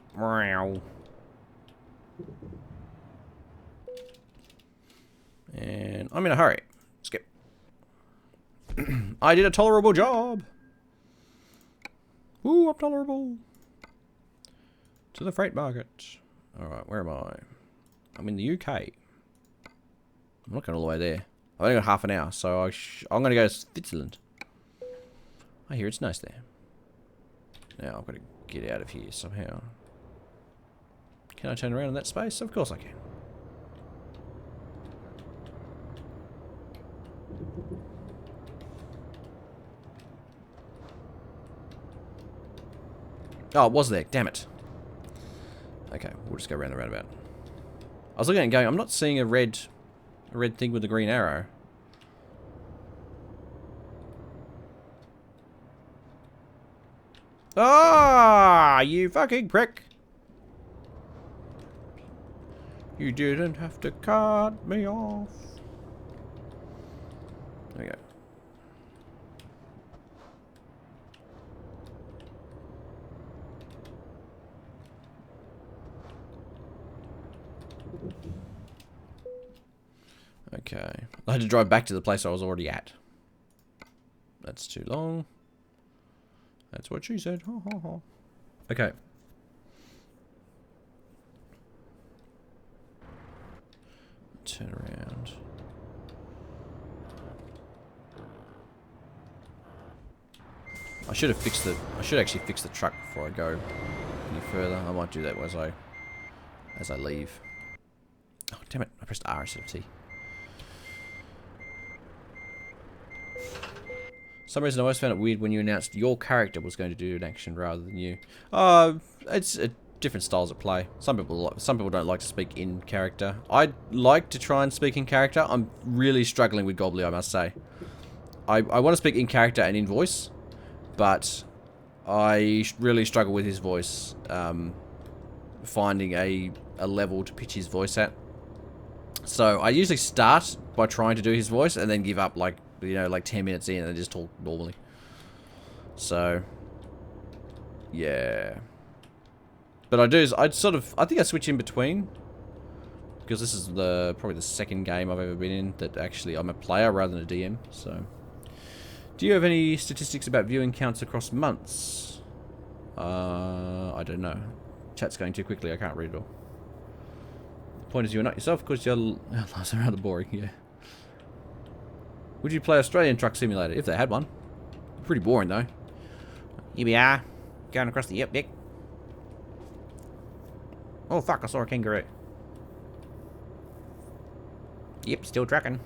And I'm in a hurry. Skip. I did a tolerable job. Ooh, I'm tolerable. To the freight market. Alright, where am I? I'm in the UK. I'm not going all the way there. I've only got half an hour, so I'm going to go to Switzerland. I hear it's nice there. Now I've got to get out of here somehow. Can I turn around in that space? Of course I can. Oh, it was there. Damn it. Okay, we'll just go around the roundabout. I was looking at it going, I'm not seeing a red thing with the green arrow. Ah, you fucking prick. You didn't have to cut me off. There we go. Okay. I had to drive back to the place I was already at. That's too long. That's what she said. Ha ha ha. Okay. turn around. I should actually fix the truck before I go any further. I might do that as I leave. Oh damn it! I pressed R instead of T. For some reason I always found it weird when you announced your character was going to do an action rather than you. It's different styles of play. Some people don't like to speak in character. I like to try and speak in character. I'm really struggling with Gobbly, I must say. I want to speak in character and in voice, but I really struggle with his voice. Finding a level to pitch his voice at. So I usually start by trying to do his voice and then give up like 10 minutes in and then just talk normally. So yeah. But I think I switch in between, because this is probably the second game I've ever been in that actually I'm a player rather than a DM. So, do you have any statistics about viewing counts across months? I don't know. Chat's going too quickly. I can't read it all. The point is, you're not yourself because your lives are rather boring. Yeah. Would you play Australian Truck Simulator if they had one? Pretty boring though. Here we are, going across the deck. Oh fuck, I saw a kangaroo. Yep, still trucking.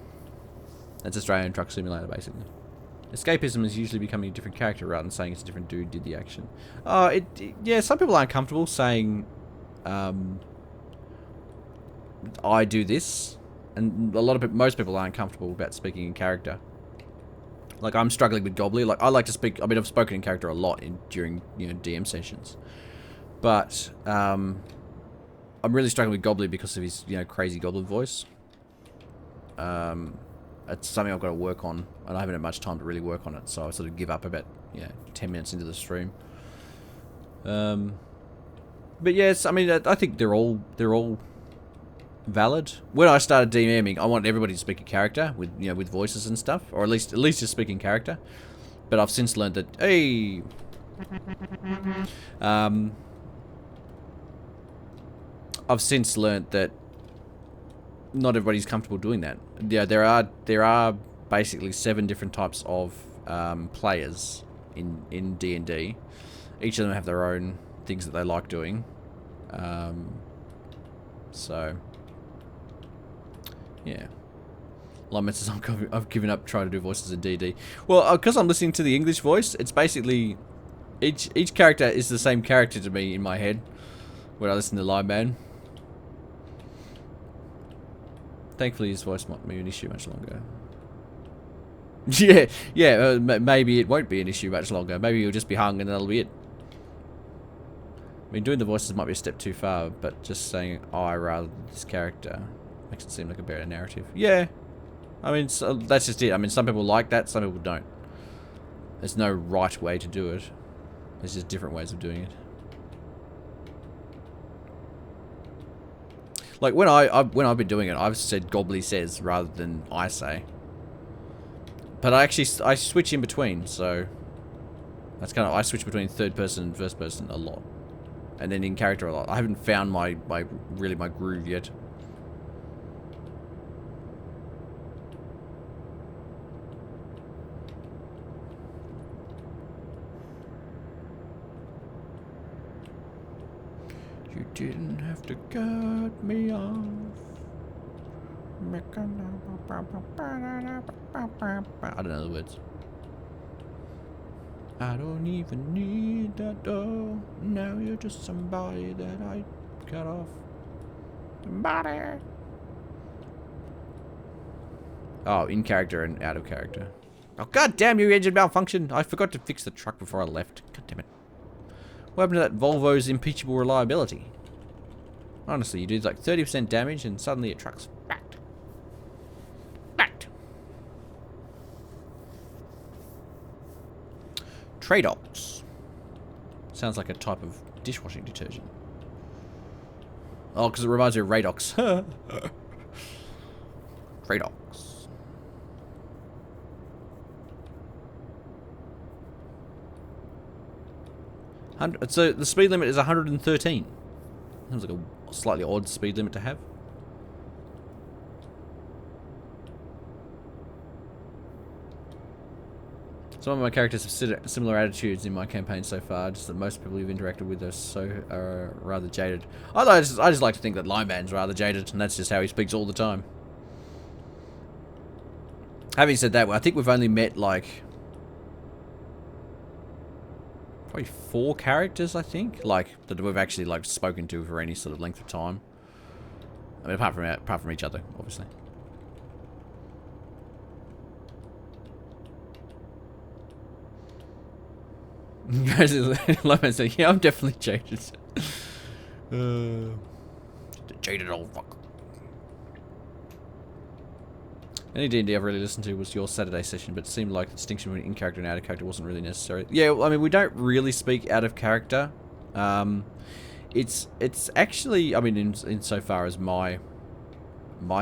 That's Australian Truck Simulator, basically. Escapism is usually becoming a different character rather than saying it's a different dude did the action. Yeah, some people aren't comfortable saying, I do this. And most people aren't comfortable about speaking in character. Like, I'm struggling with Gobbly. Like, I like to speak, I've spoken in character a lot during, DM sessions. But, I'm really struggling with Gobbly because of his, crazy goblin voice. It's something I've got to work on, and I haven't had much time to really work on it, so I sort of give up about, 10 minutes into the stream. But yes, I mean, I think they're all valid. When I started DMing, I wanted everybody to speak a character with, with voices and stuff, or at least just speak in character. But I've since learned that, hey, I've since learnt that not everybody's comfortable doing that. Yeah, there are basically 7 different types of players in D&D. Each of them have their own things that they like doing. So yeah. Lawman says I've given up trying to do voices in D&D. Well, because I'm listening to the English voice, it's basically each character is the same character to me in my head when I listen to Live Man. Thankfully, his voice might be an issue much longer. Yeah, maybe it won't be an issue much longer. Maybe he'll just be hung and that'll be it. I mean, doing the voices might be a step too far, but just saying I rather than this character makes it seem like a better narrative. Yeah. I mean, so that's just it. I mean, some people like that, some people don't. There's no right way to do it. There's just different ways of doing it. Like, when I've been doing it, I've said Gobbly says rather than I say. But I switch in between, so that's kind of, I switch between third person and first person a lot. And then in character a lot. I haven't found my groove yet. You didn't have to cut me off. I don't know the words. I don't even need that door. Now you're just somebody that I cut off. Somebody. Oh, in character and out of character. Oh, god damn you, engine malfunction. I forgot to fix the truck before I left. God damn it. What happened to that Volvo's impeachable reliability? Honestly, you did like 30% damage and suddenly your truck's backed. Backed. Tradox. Sounds like a type of dishwashing detergent. Oh, because it reminds me of Radox. Tradox. So the speed limit is 113. Sounds like a slightly odd speed limit to have. Some of my characters have similar attitudes in my campaign so far, just that most people you've interacted with are rather jaded. I just like to think that Lineman's rather jaded, and that's just how he speaks all the time. Having said that, I think we've only met, like, probably 4 characters, I think, like, that we've actually, like, spoken to for any sort of length of time. I mean, apart from each other, obviously. Lineman saying, yeah, I'm definitely jaded. Jaded old fuck. Any D&D I've really listened to was your Saturday session, but it seemed like the distinction between in-character and out-of-character wasn't really necessary. Yeah, I mean, we don't really speak out of character. It's actually, I mean, insofar as my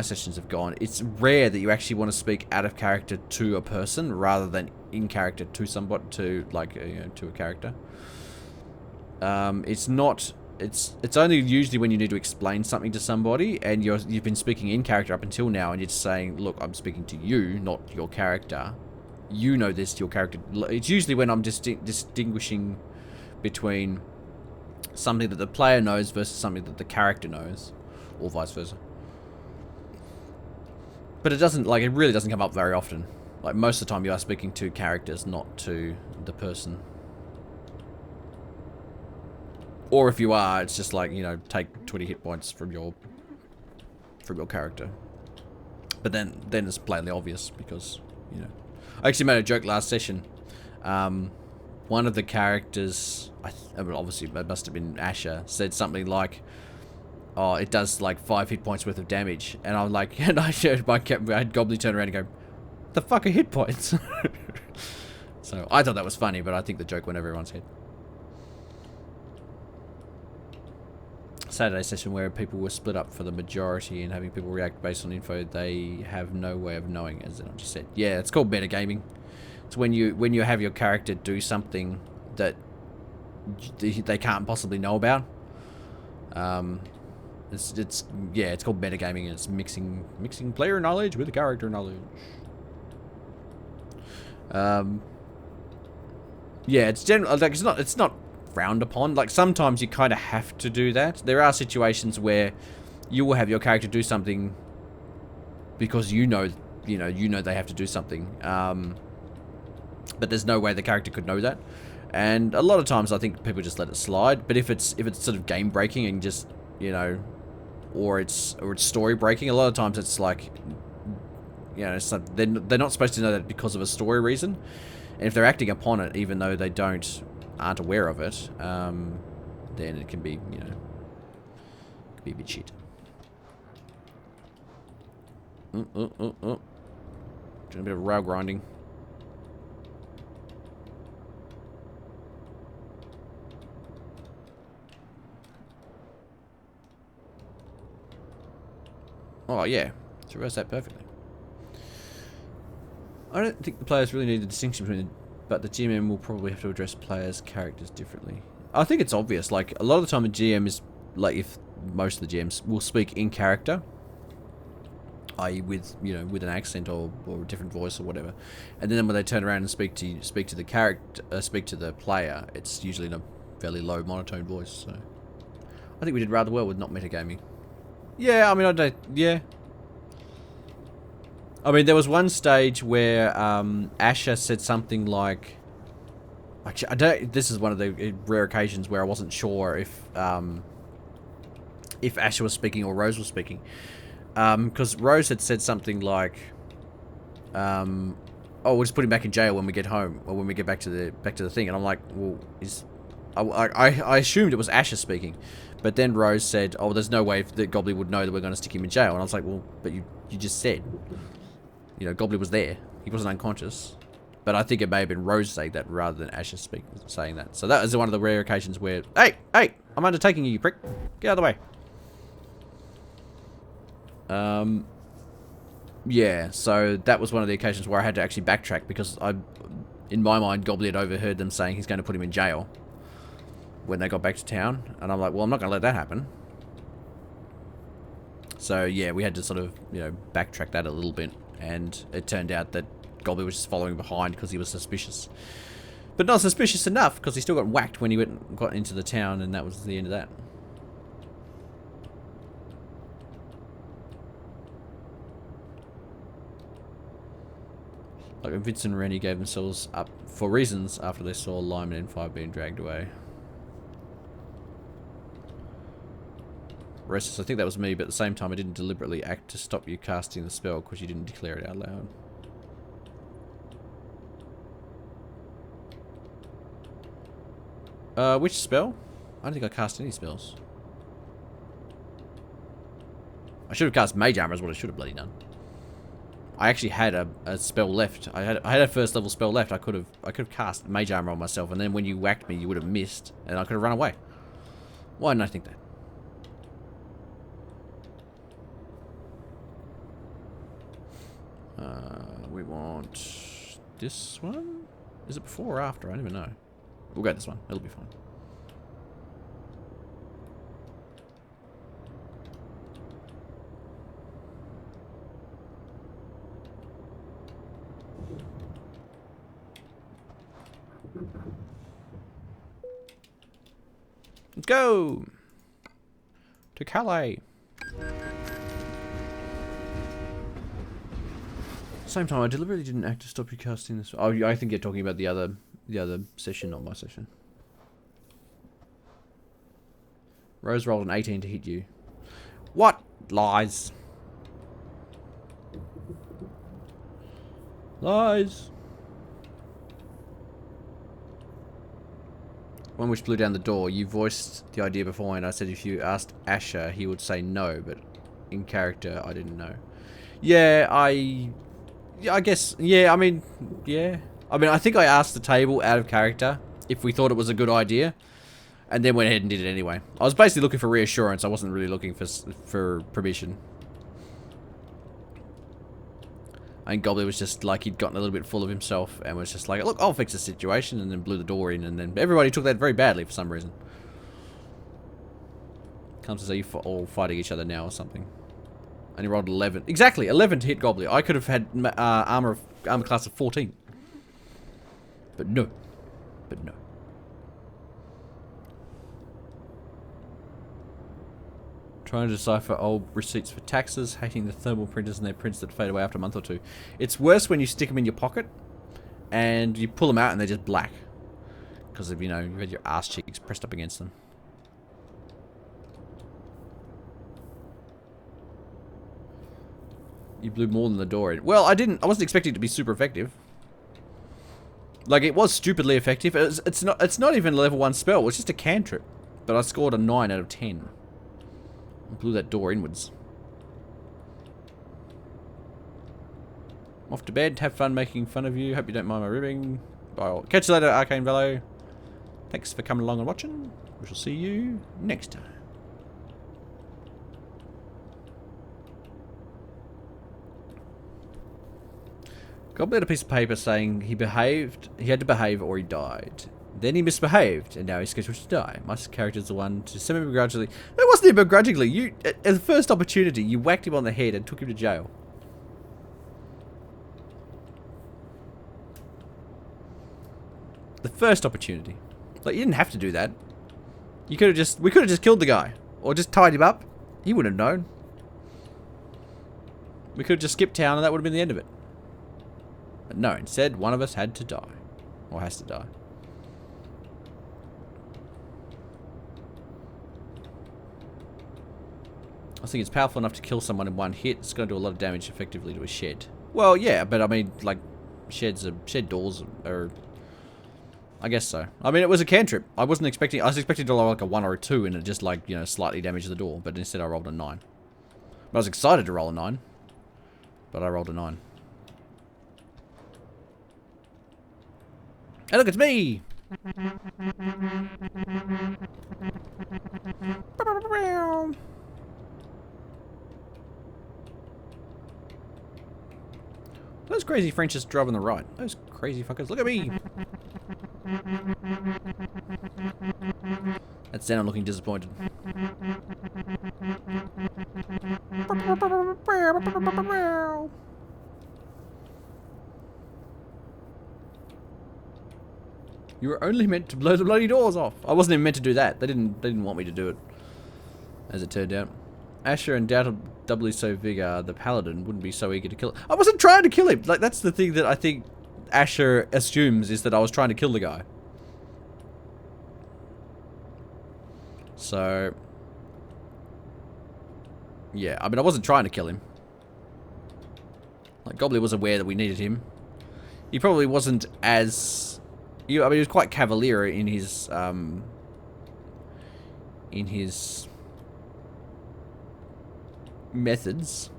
sessions have gone, it's rare that you actually want to speak out of character to a person rather than in character to somebody, to, like, you know, to a character. It's only usually when you need to explain something to somebody and you've been speaking in character up until now and you're just saying, look, I'm speaking to you, not your character. You know this, your character. It's usually when I'm distinguishing between something that the player knows versus something that the character knows, or vice versa. But it doesn't, like, it really doesn't come up very often. Like, most of the time you are speaking to characters, not to the person. Or if you are, it's just like, you know, take 20 hit points from your character. But then it's plainly obvious because, you know. I actually made a joke last session. One of the characters, obviously it must have been Asher, said something like, oh, it does like 5 hit points worth of damage. And I'm like, and I had Gobbly turn around and go, the fuck are hit points? So I thought that was funny, but I think the joke went over everyone's head. Saturday session where people were split up for the majority and having people react based on info they have no way of knowing, as I just said. Yeah, it's called metagaming. It's when you have your character do something that they can't possibly know about. It's called metagaming, and it's mixing player knowledge with character knowledge. Yeah, it's general. Like, it's not frowned upon. Like, sometimes you kind of have to do that. There are situations where you will have your character do something because you know they have to do something. But there's no way the character could know that. And a lot of times I think people just let it slide. But if it's sort of game breaking and just, you know, or it's story breaking, a lot of times it's like, you know, they're not supposed to know that because of a story reason. And if they're acting upon it, even though they aren't aware of it, then it can be, you know, be a bit shit. Doing a bit of rail grinding. Oh yeah, traverse that perfectly. I don't think the players really need the distinction between but the GM will probably have to address players' characters differently. I think it's obvious. Like, a lot of the time a GM is, like, if most of the GMs will speak in character, i.e. with, you know, with an accent or a different voice or whatever. And then when they turn around and speak to the character, speak to the player, it's usually in a fairly low monotone voice. So I think we did rather well with not metagaming. Yeah, I mean, yeah. I mean, there was one stage where Asher said something like, actually, this is one of the rare occasions where I wasn't sure if Asher was speaking or Rose was speaking, because Rose had said something like, "Oh, we'll just put him back in jail when we get home, or when we get back to the thing." And I'm like, "Well, I assumed it was Asher speaking," but then Rose said, "Oh, there's no way that Gobbly would know that we're going to stick him in jail." And I was like, "Well, but you just said." You know, Gobbly was there. He wasn't unconscious. But I think it may have been Rose saying that rather than Asher saying that. So that was one of the rare occasions where, hey, I'm undertaking you prick. Get out of the way. Yeah, so that was one of the occasions where I had to actually backtrack because in my mind, Gobbly had overheard them saying he's going to put him in jail when they got back to town. And I'm like, well, I'm not going to let that happen. So, yeah, we had to sort of, you know, backtrack that a little bit. And it turned out that Goblin was just following behind because he was suspicious. But not suspicious enough, because he still got whacked when he got into the town, and that was the end of that. Like when Vince and Rennie gave themselves up for reasons after they saw Lyman and 5 being dragged away. Restless, I think that was me, but at the same time I didn't deliberately act to stop you casting the spell because you didn't declare it out loud. Which spell? I don't think I cast any spells. I should have cast Mage Armor is what I should have bloody done. I actually had a spell left. I had a first level spell left. I could have cast Mage Armor on myself, and then when you whacked me, you would have missed, and I could have run away. Why didn't I think that? We want this one? Is it before or after? I don't even know. We'll go this one. It'll be fine. Let's go to Calais. Same time, I deliberately didn't act to stop you casting this. Oh, I think you're talking about the other session, not my session. Rose rolled an 18 to hit you. What? Lies. Lies. One which blew down the door. You voiced the idea beforehand. I said if you asked Asher, he would say no, but in character, I didn't know. Yeah, I guess, yeah, I mean, yeah. I mean, I think I asked the table out of character if we thought it was a good idea, and then went ahead and did it anyway. I was basically looking for reassurance. I wasn't really looking for permission. I think Goblin was just like he'd gotten a little bit full of himself and was just like, look, I'll fix the situation, and then blew the door in, and then everybody took that very badly for some reason. Comes as though you're all fighting each other now or something. And he rolled 11. Exactly, 11 to hit Goblin. I could have had armor class of 14. But no. But no. Trying to decipher old receipts for taxes, hating the thermal printers and their prints that fade away after a month or two. It's worse when you stick them in your pocket and you pull them out and they're just black. Because of, you know, you've had your ass cheeks pressed up against them. You blew more than the door in. Well, I wasn't expecting it to be super effective. Like, it was stupidly effective. It's not even a level 1 spell. It's just a cantrip. But I scored a 9 out of 10. I blew that door inwards. I'm off to bed. Have fun making fun of you. Hope you don't mind my ribbing. Bye. Catch you later, Arcane Velo. Thanks for coming along and watching. We shall see you next time. Goblin had a piece of paper saying he had to behave or he died. Then he misbehaved, and now he's scheduled to die. My character's the one to semi-begrudgingly... It wasn't even begrudgingly. You, at the first opportunity, you whacked him on the head and took him to jail. The first opportunity. Like, you didn't have to do that. You could have just... We could have just killed the guy. Or just tied him up. He wouldn't have known. We could have just skipped town and that would have been the end of it. But no, instead, one of us had to die. Or has to die. I think it's powerful enough to kill someone in one hit. It's going to do a lot of damage effectively to a shed. Well, yeah, but I mean, like, shed doors are... I guess so. I mean, it was a cantrip. I was expecting to roll like a 1 or a 2 and it just, like, you know, slightly damaged the door. But instead I rolled a 9. But I was excited to roll a 9. But I rolled a 9. Hey, look, it's me! Those crazy Frenchies driving the right. Those crazy fuckers. Look at me! That's Xenon looking disappointed. You were only meant to blow the bloody doors off. I wasn't even meant to do that. They didn't want me to do it, as it turned out. Asher undoubtedly so vigor, the paladin wouldn't be so eager to kill him. I wasn't trying to kill him. Like, that's the thing that I think Asher assumes, is that I was trying to kill the guy. So, yeah, I mean, I wasn't trying to kill him. Like, Gobbly was aware that we needed him. He probably wasn't as... I mean, he was quite cavalier in his methods.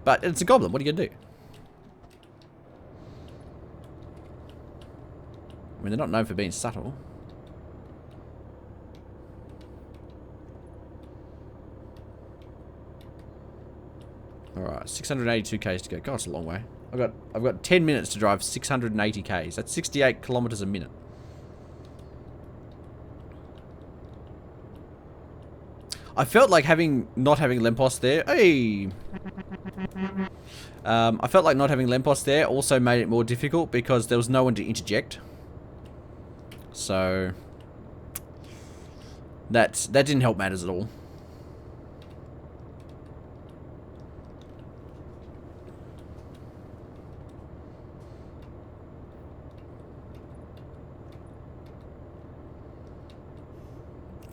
But it's a goblin. What are you going to do? I mean, they're not known for being subtle. Alright, 682 k's to go. God, it's a long way. I've got 10 minutes to drive 680 k's. That's 68 kilometers a minute. I felt like not having Lempos there. Hey! I felt like not having Lempos there also made it more difficult because there was no one to interject. So that didn't help matters at all.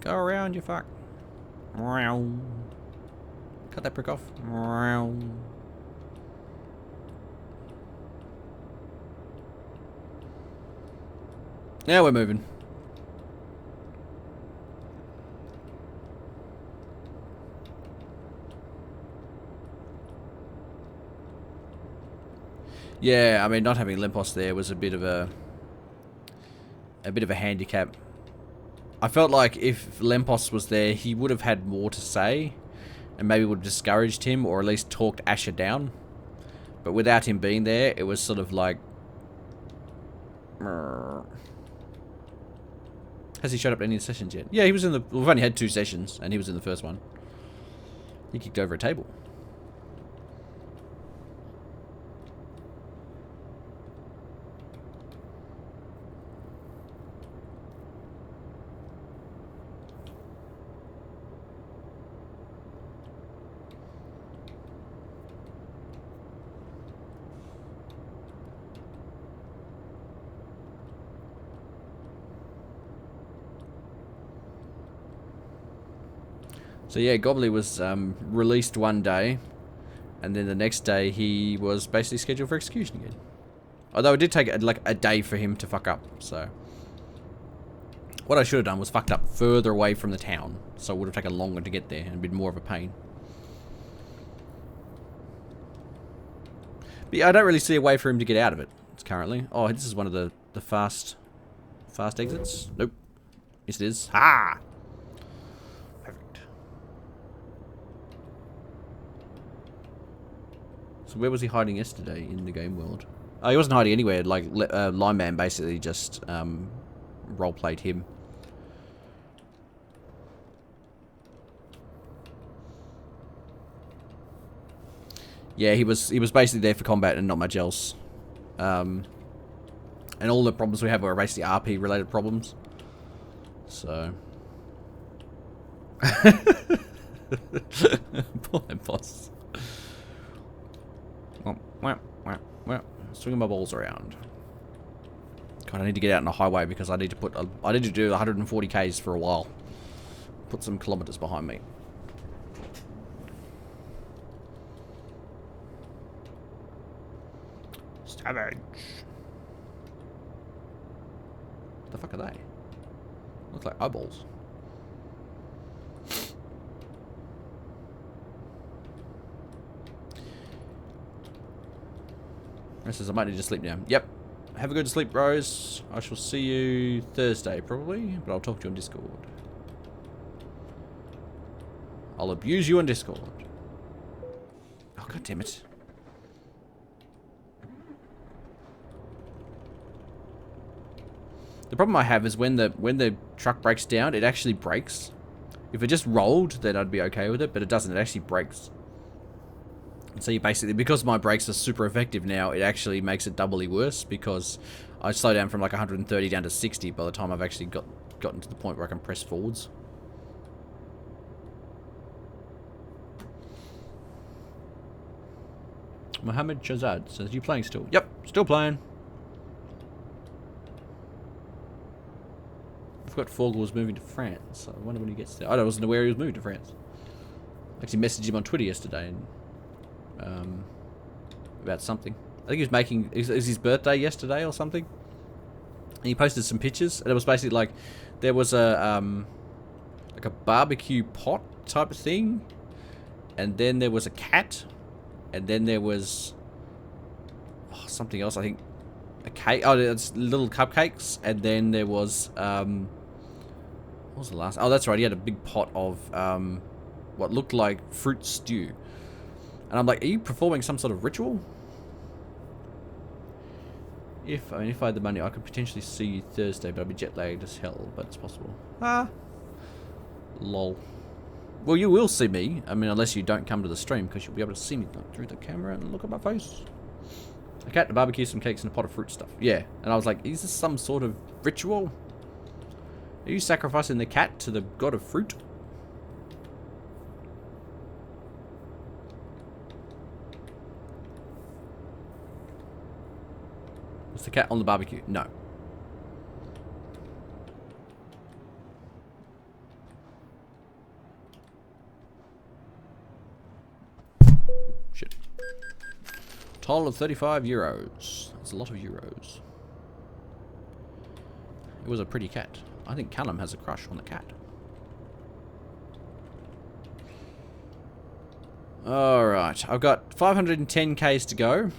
Go around, you fuck. Cut that prick off. Now we're moving. Yeah, I mean, not having Lempos there was a bit of a handicap. I felt like if Lempos was there, he would have had more to say, and maybe would have discouraged him, or at least talked Asher down. But without him being there, it was sort of like... Has he showed up to any of the sessions yet? Yeah, he was in the... We've only had 2 sessions, and he was in the first one. He kicked over a table. So yeah, Gobbly was released one day, and then the next day he was basically scheduled for execution again. Although it did take like a day for him to fuck up, so... What I should have done was fucked up further away from the town, so it would have taken longer to get there and been more of a pain. But yeah, I don't really see a way for him to get out of it currently. Oh, this is one of the fast exits? Nope. Yes it is. Ha! So where was he hiding yesterday in the game world? Oh, he wasn't hiding anywhere. Like, Lineman basically just role-played him. Yeah, he was basically there for combat and not much else. And all the problems we have were basically RP-related problems. So... Poor boss. Swinging my balls around. God, I need to get out on a highway because I need to do 140 k's for a while. Put some kilometers behind me. Savage. What the fuck are they? Looks like eyeballs. It says I might need to sleep now. Yep. Have a good sleep, bros. I shall see you Thursday, probably. But I'll talk to you on Discord. I'll abuse you on Discord. Oh, god damn it. The problem I have is when the truck breaks down, it actually breaks. If it just rolled, then I'd be okay with it, but it doesn't. It actually breaks. So you basically, because my brakes are super effective now, it actually makes it doubly worse because I slow down from like 130 down to 60 by the time I've actually gotten to the point where I can press forwards. Mohammed Shazad says, you playing still? Yep, still playing. I forgot Fogel was moving to France, so I wonder when he gets there. I wasn't aware he was moving to France. I actually messaged him on Twitter yesterday and about something. I think he was making, it was his birthday yesterday or something. And he posted some pictures, and it was basically like, there was a, like a barbecue pot type of thing, and then there was a cat, and then there was something else, I think, a cake, it's little cupcakes, and then there was, what was the last, that's right, he had a big pot of, what looked like fruit stew. And I'm like, are you performing some sort of ritual? If I had the money, I could potentially see you Thursday, but I'd be jet lagged as hell, but it's possible. Lol. Well, you will see me. I mean, unless you don't come to the stream, because you'll be able to see me through the camera and look at my face. A cat, a barbecue, some cakes, and a pot of fruit stuff. Yeah. And I was like, is this some sort of ritual? Are you sacrificing the cat to the god of fruit? Was the cat on the barbecue? No. Shit. Total of 35 euros. That's a lot of euros. It was a pretty cat. I think Callum has a crush on the cat. Alright, I've got 510Ks to go.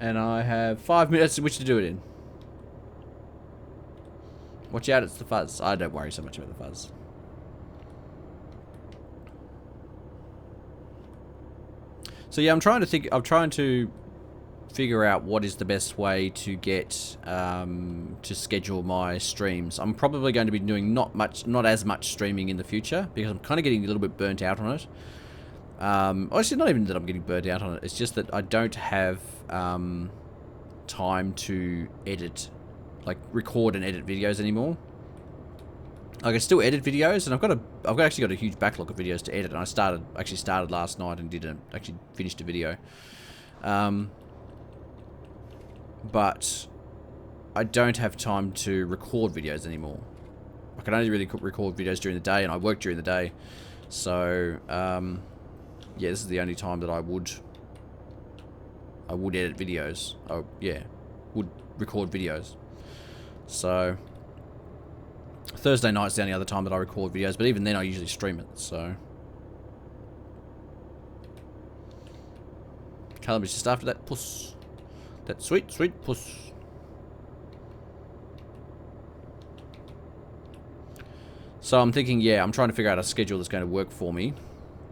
And I have 5 minutes in which to do it in. Watch out, it's the fuzz. I don't worry so much about the fuzz. So yeah, I'm trying to figure out what is the best way to get to schedule my streams. I'm probably going to be doing not as much streaming in the future because I'm kind of getting a little bit burnt out on it. Actually, not even that I'm getting burnt out on it. It's just that I don't have time to edit, like record and edit videos anymore. I can still edit videos, and I've actually got a huge backlog of videos to edit. And I actually started last night and actually finished a video. But I don't have time to record videos anymore. I can only really record videos during the day, and I work during the day. So yeah, this is the only time that I would edit videos. Oh yeah, would record videos. So Thursday night's the only other time that I record videos, but even then I usually stream it. So Callum is just after that puss, that sweet puss. So I'm thinking, yeah, I'm trying to figure out a schedule that's going to work for me.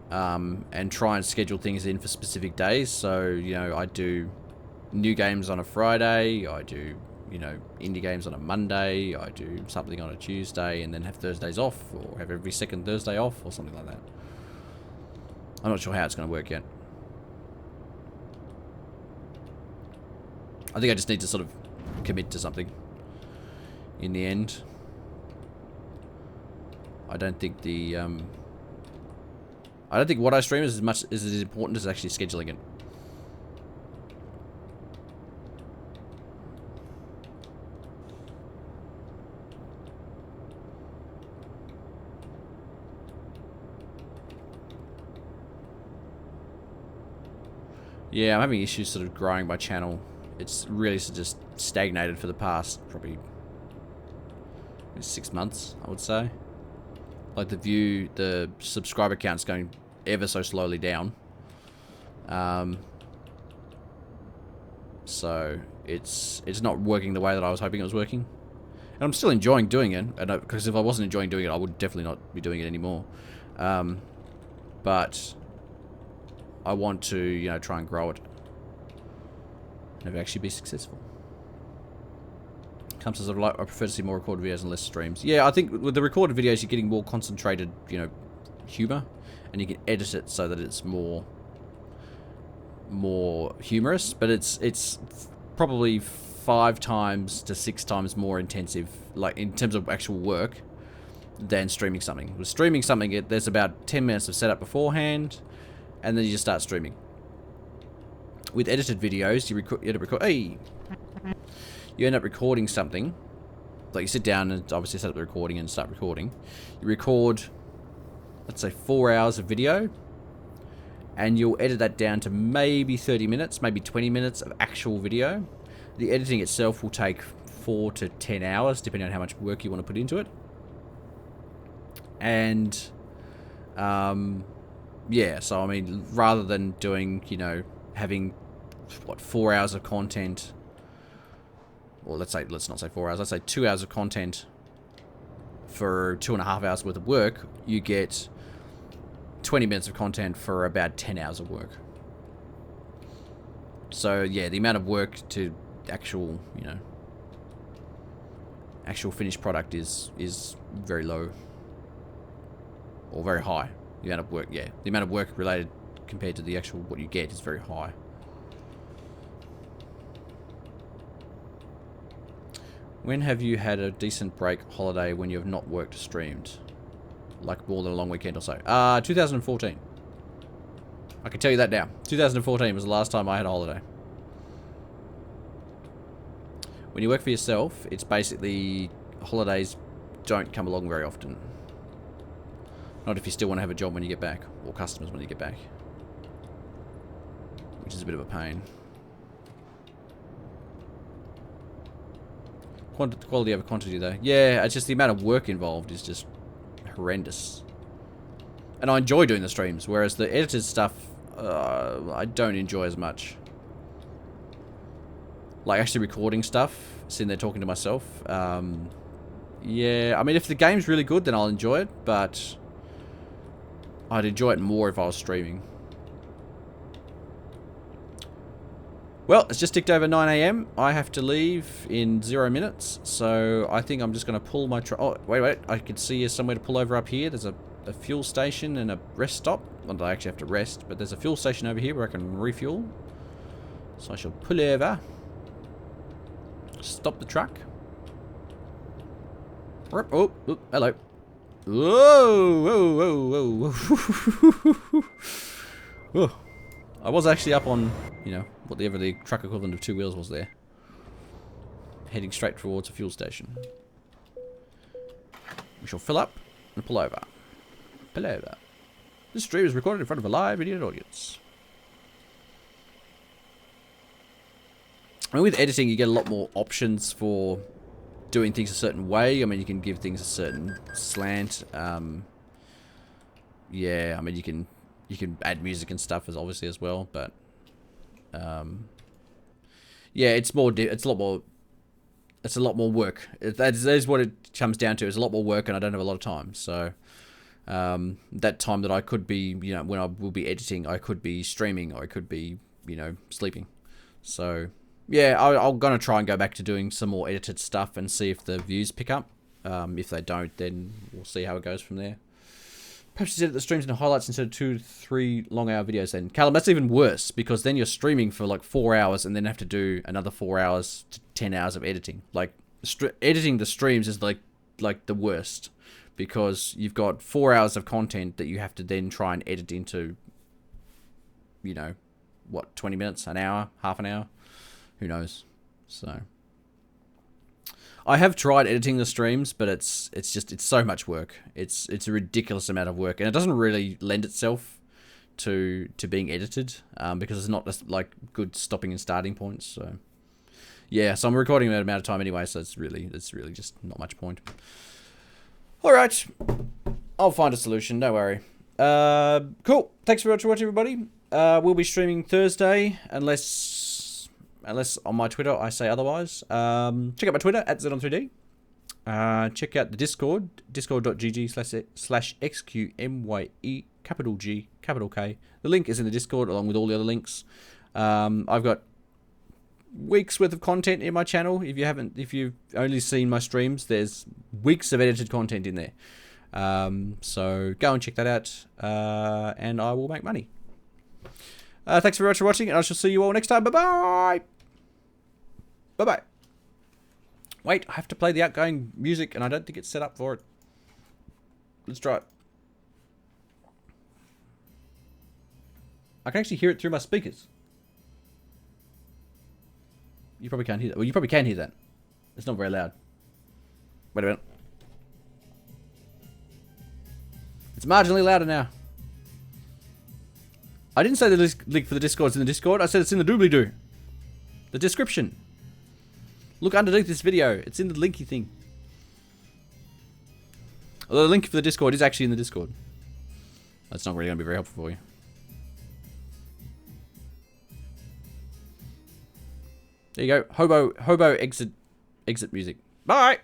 And try and schedule things in for specific days. So, you know, I do new games on a Friday, I do, you know, indie games on a Monday, I do something on a Tuesday, and then have Thursdays off, or have every second Thursday off, or something like that. I'm not sure how it's going to work yet. I think I just need to sort of commit to something in the end. I don't think what I stream is as important as actually scheduling it. Yeah, I'm having issues sort of growing my channel. It's really just stagnated for the past probably 6 months, I would say. Like the subscriber count's going ever so slowly down. So it's not working the way that I was hoping it was working. And I'm still enjoying doing it, and because if I wasn't enjoying doing it, I would definitely not be doing it anymore. But I want to, you know, try and grow it and actually be successful. Comes as I prefer to see more recorded videos and less streams. Yeah, I think with the recorded videos, you're getting more concentrated, you know, humor, and you can edit it so that it's more humorous. But it's probably 5 times to 6 times more intensive, like in terms of actual work, than streaming something. With streaming something, there's about 10 minutes of setup beforehand, and then you just start streaming. With edited videos, you end up recording something. Like you sit down and obviously set up the recording and start recording. You record, let's say 4 hours of video, and you'll edit that down to maybe 30 minutes, maybe 20 minutes of actual video. The editing itself will take 4 to 10 hours, depending on how much work you want to put into it. And, yeah, so I mean, rather than doing, you know, having, what, 4 hours of content, or let's not say 4 hours, let's say 2 hours of content for 2.5 hours worth of work, you get 20 minutes of content for about 10 hours of work. So, yeah, the amount of work to actual, you know, actual finished product is very low. Or very high. The amount of work, yeah. The amount of work related compared to the actual what you get is very high. When have you had a decent break holiday when you have not worked or streamed? Like more than a long weekend or so. 2014. I can tell you that now. 2014 was the last time I had a holiday. When you work for yourself, it's basically holidays don't come along very often. Not if you still want to have a job when you get back, or customers when you get back. Which is a bit of a pain. Quality over quantity though. Yeah, it's just the amount of work involved is just horrendous. And I enjoy doing the streams, whereas the edited stuff, I don't enjoy as much. Like actually recording stuff, sitting there talking to myself. Yeah, I mean if the game's really good then I'll enjoy it, but I'd enjoy it more if I was streaming. Well, it's just ticked over 9 AM. I have to leave in 0 minutes, so I think I'm just going to pull my truck. Oh, wait. I can see somewhere to pull over up here. There's a fuel station and a rest stop. Not that I actually have to rest, but there's a fuel station over here where I can refuel. So I shall pull over. Stop the truck. Oh, hello. Whoa. Whoa. I was actually up on, you know, whatever the truck equivalent of 2 wheels was there. Heading straight towards a fuel station. We shall fill up and pull over. Pull over. This stream is recorded in front of a live video audience. And with editing, you get a lot more options for doing things a certain way. I mean, you can give things a certain slant. Yeah, I mean, you can add music and stuff as obviously as well, but yeah, it's a lot more work. That is what it comes down to. It's a lot more work, and I don't have a lot of time. So that time that I could be, you know, when I will be editing, I could be streaming, or I could be, you know, sleeping. So yeah, I'm gonna try and go back to doing some more edited stuff and see if the views pick up. If they don't, then we'll see how it goes from there. Perhaps you edit the streams into highlights instead of 2-3 long-hour videos then. Callum, that's even worse, because then you're streaming for like 4 hours and then have to do another 4 hours to 10 hours of editing. Like, editing the streams is like the worst, because you've got 4 hours of content that you have to then try and edit into, you know, what, 20 minutes, an hour, half an hour? Who knows? So I have tried editing the streams, but it's so much work. It's a ridiculous amount of work, and it doesn't really lend itself to being edited, because it's not like good stopping and starting points. So yeah, so I'm recording that amount of time anyway, so it's really just not much point. All right, I'll find a solution. Don't worry. Cool. Thanks very much for watching, everybody. We'll be streaming Thursday, unless on my Twitter I say otherwise. Check out my Twitter at Xenon3D. Check out the Discord, discord.gg/XQMYE, capital G, capital K. The link is in the Discord along with all the other links. I've got weeks worth of content in my channel. If you've only seen my streams, there's weeks of edited content in there. So go and check that out, and I will make money. Thanks very much for watching, and I shall see you all next time. Bye-bye! Bye-bye. Wait, I have to play the outgoing music, and I don't think it's set up for it. Let's try it. I can actually hear it through my speakers. You probably can't hear that. Well, you probably can hear that. It's not very loud. Wait a minute. It's marginally louder now. I didn't say the link for the Discord's in the Discord. I said it's in the doobly-doo. The description. Look underneath this video. It's in the linky thing. Although the link for the Discord is actually in the Discord. That's not really going to be very helpful for you. There you go. Hobo exit music. Bye!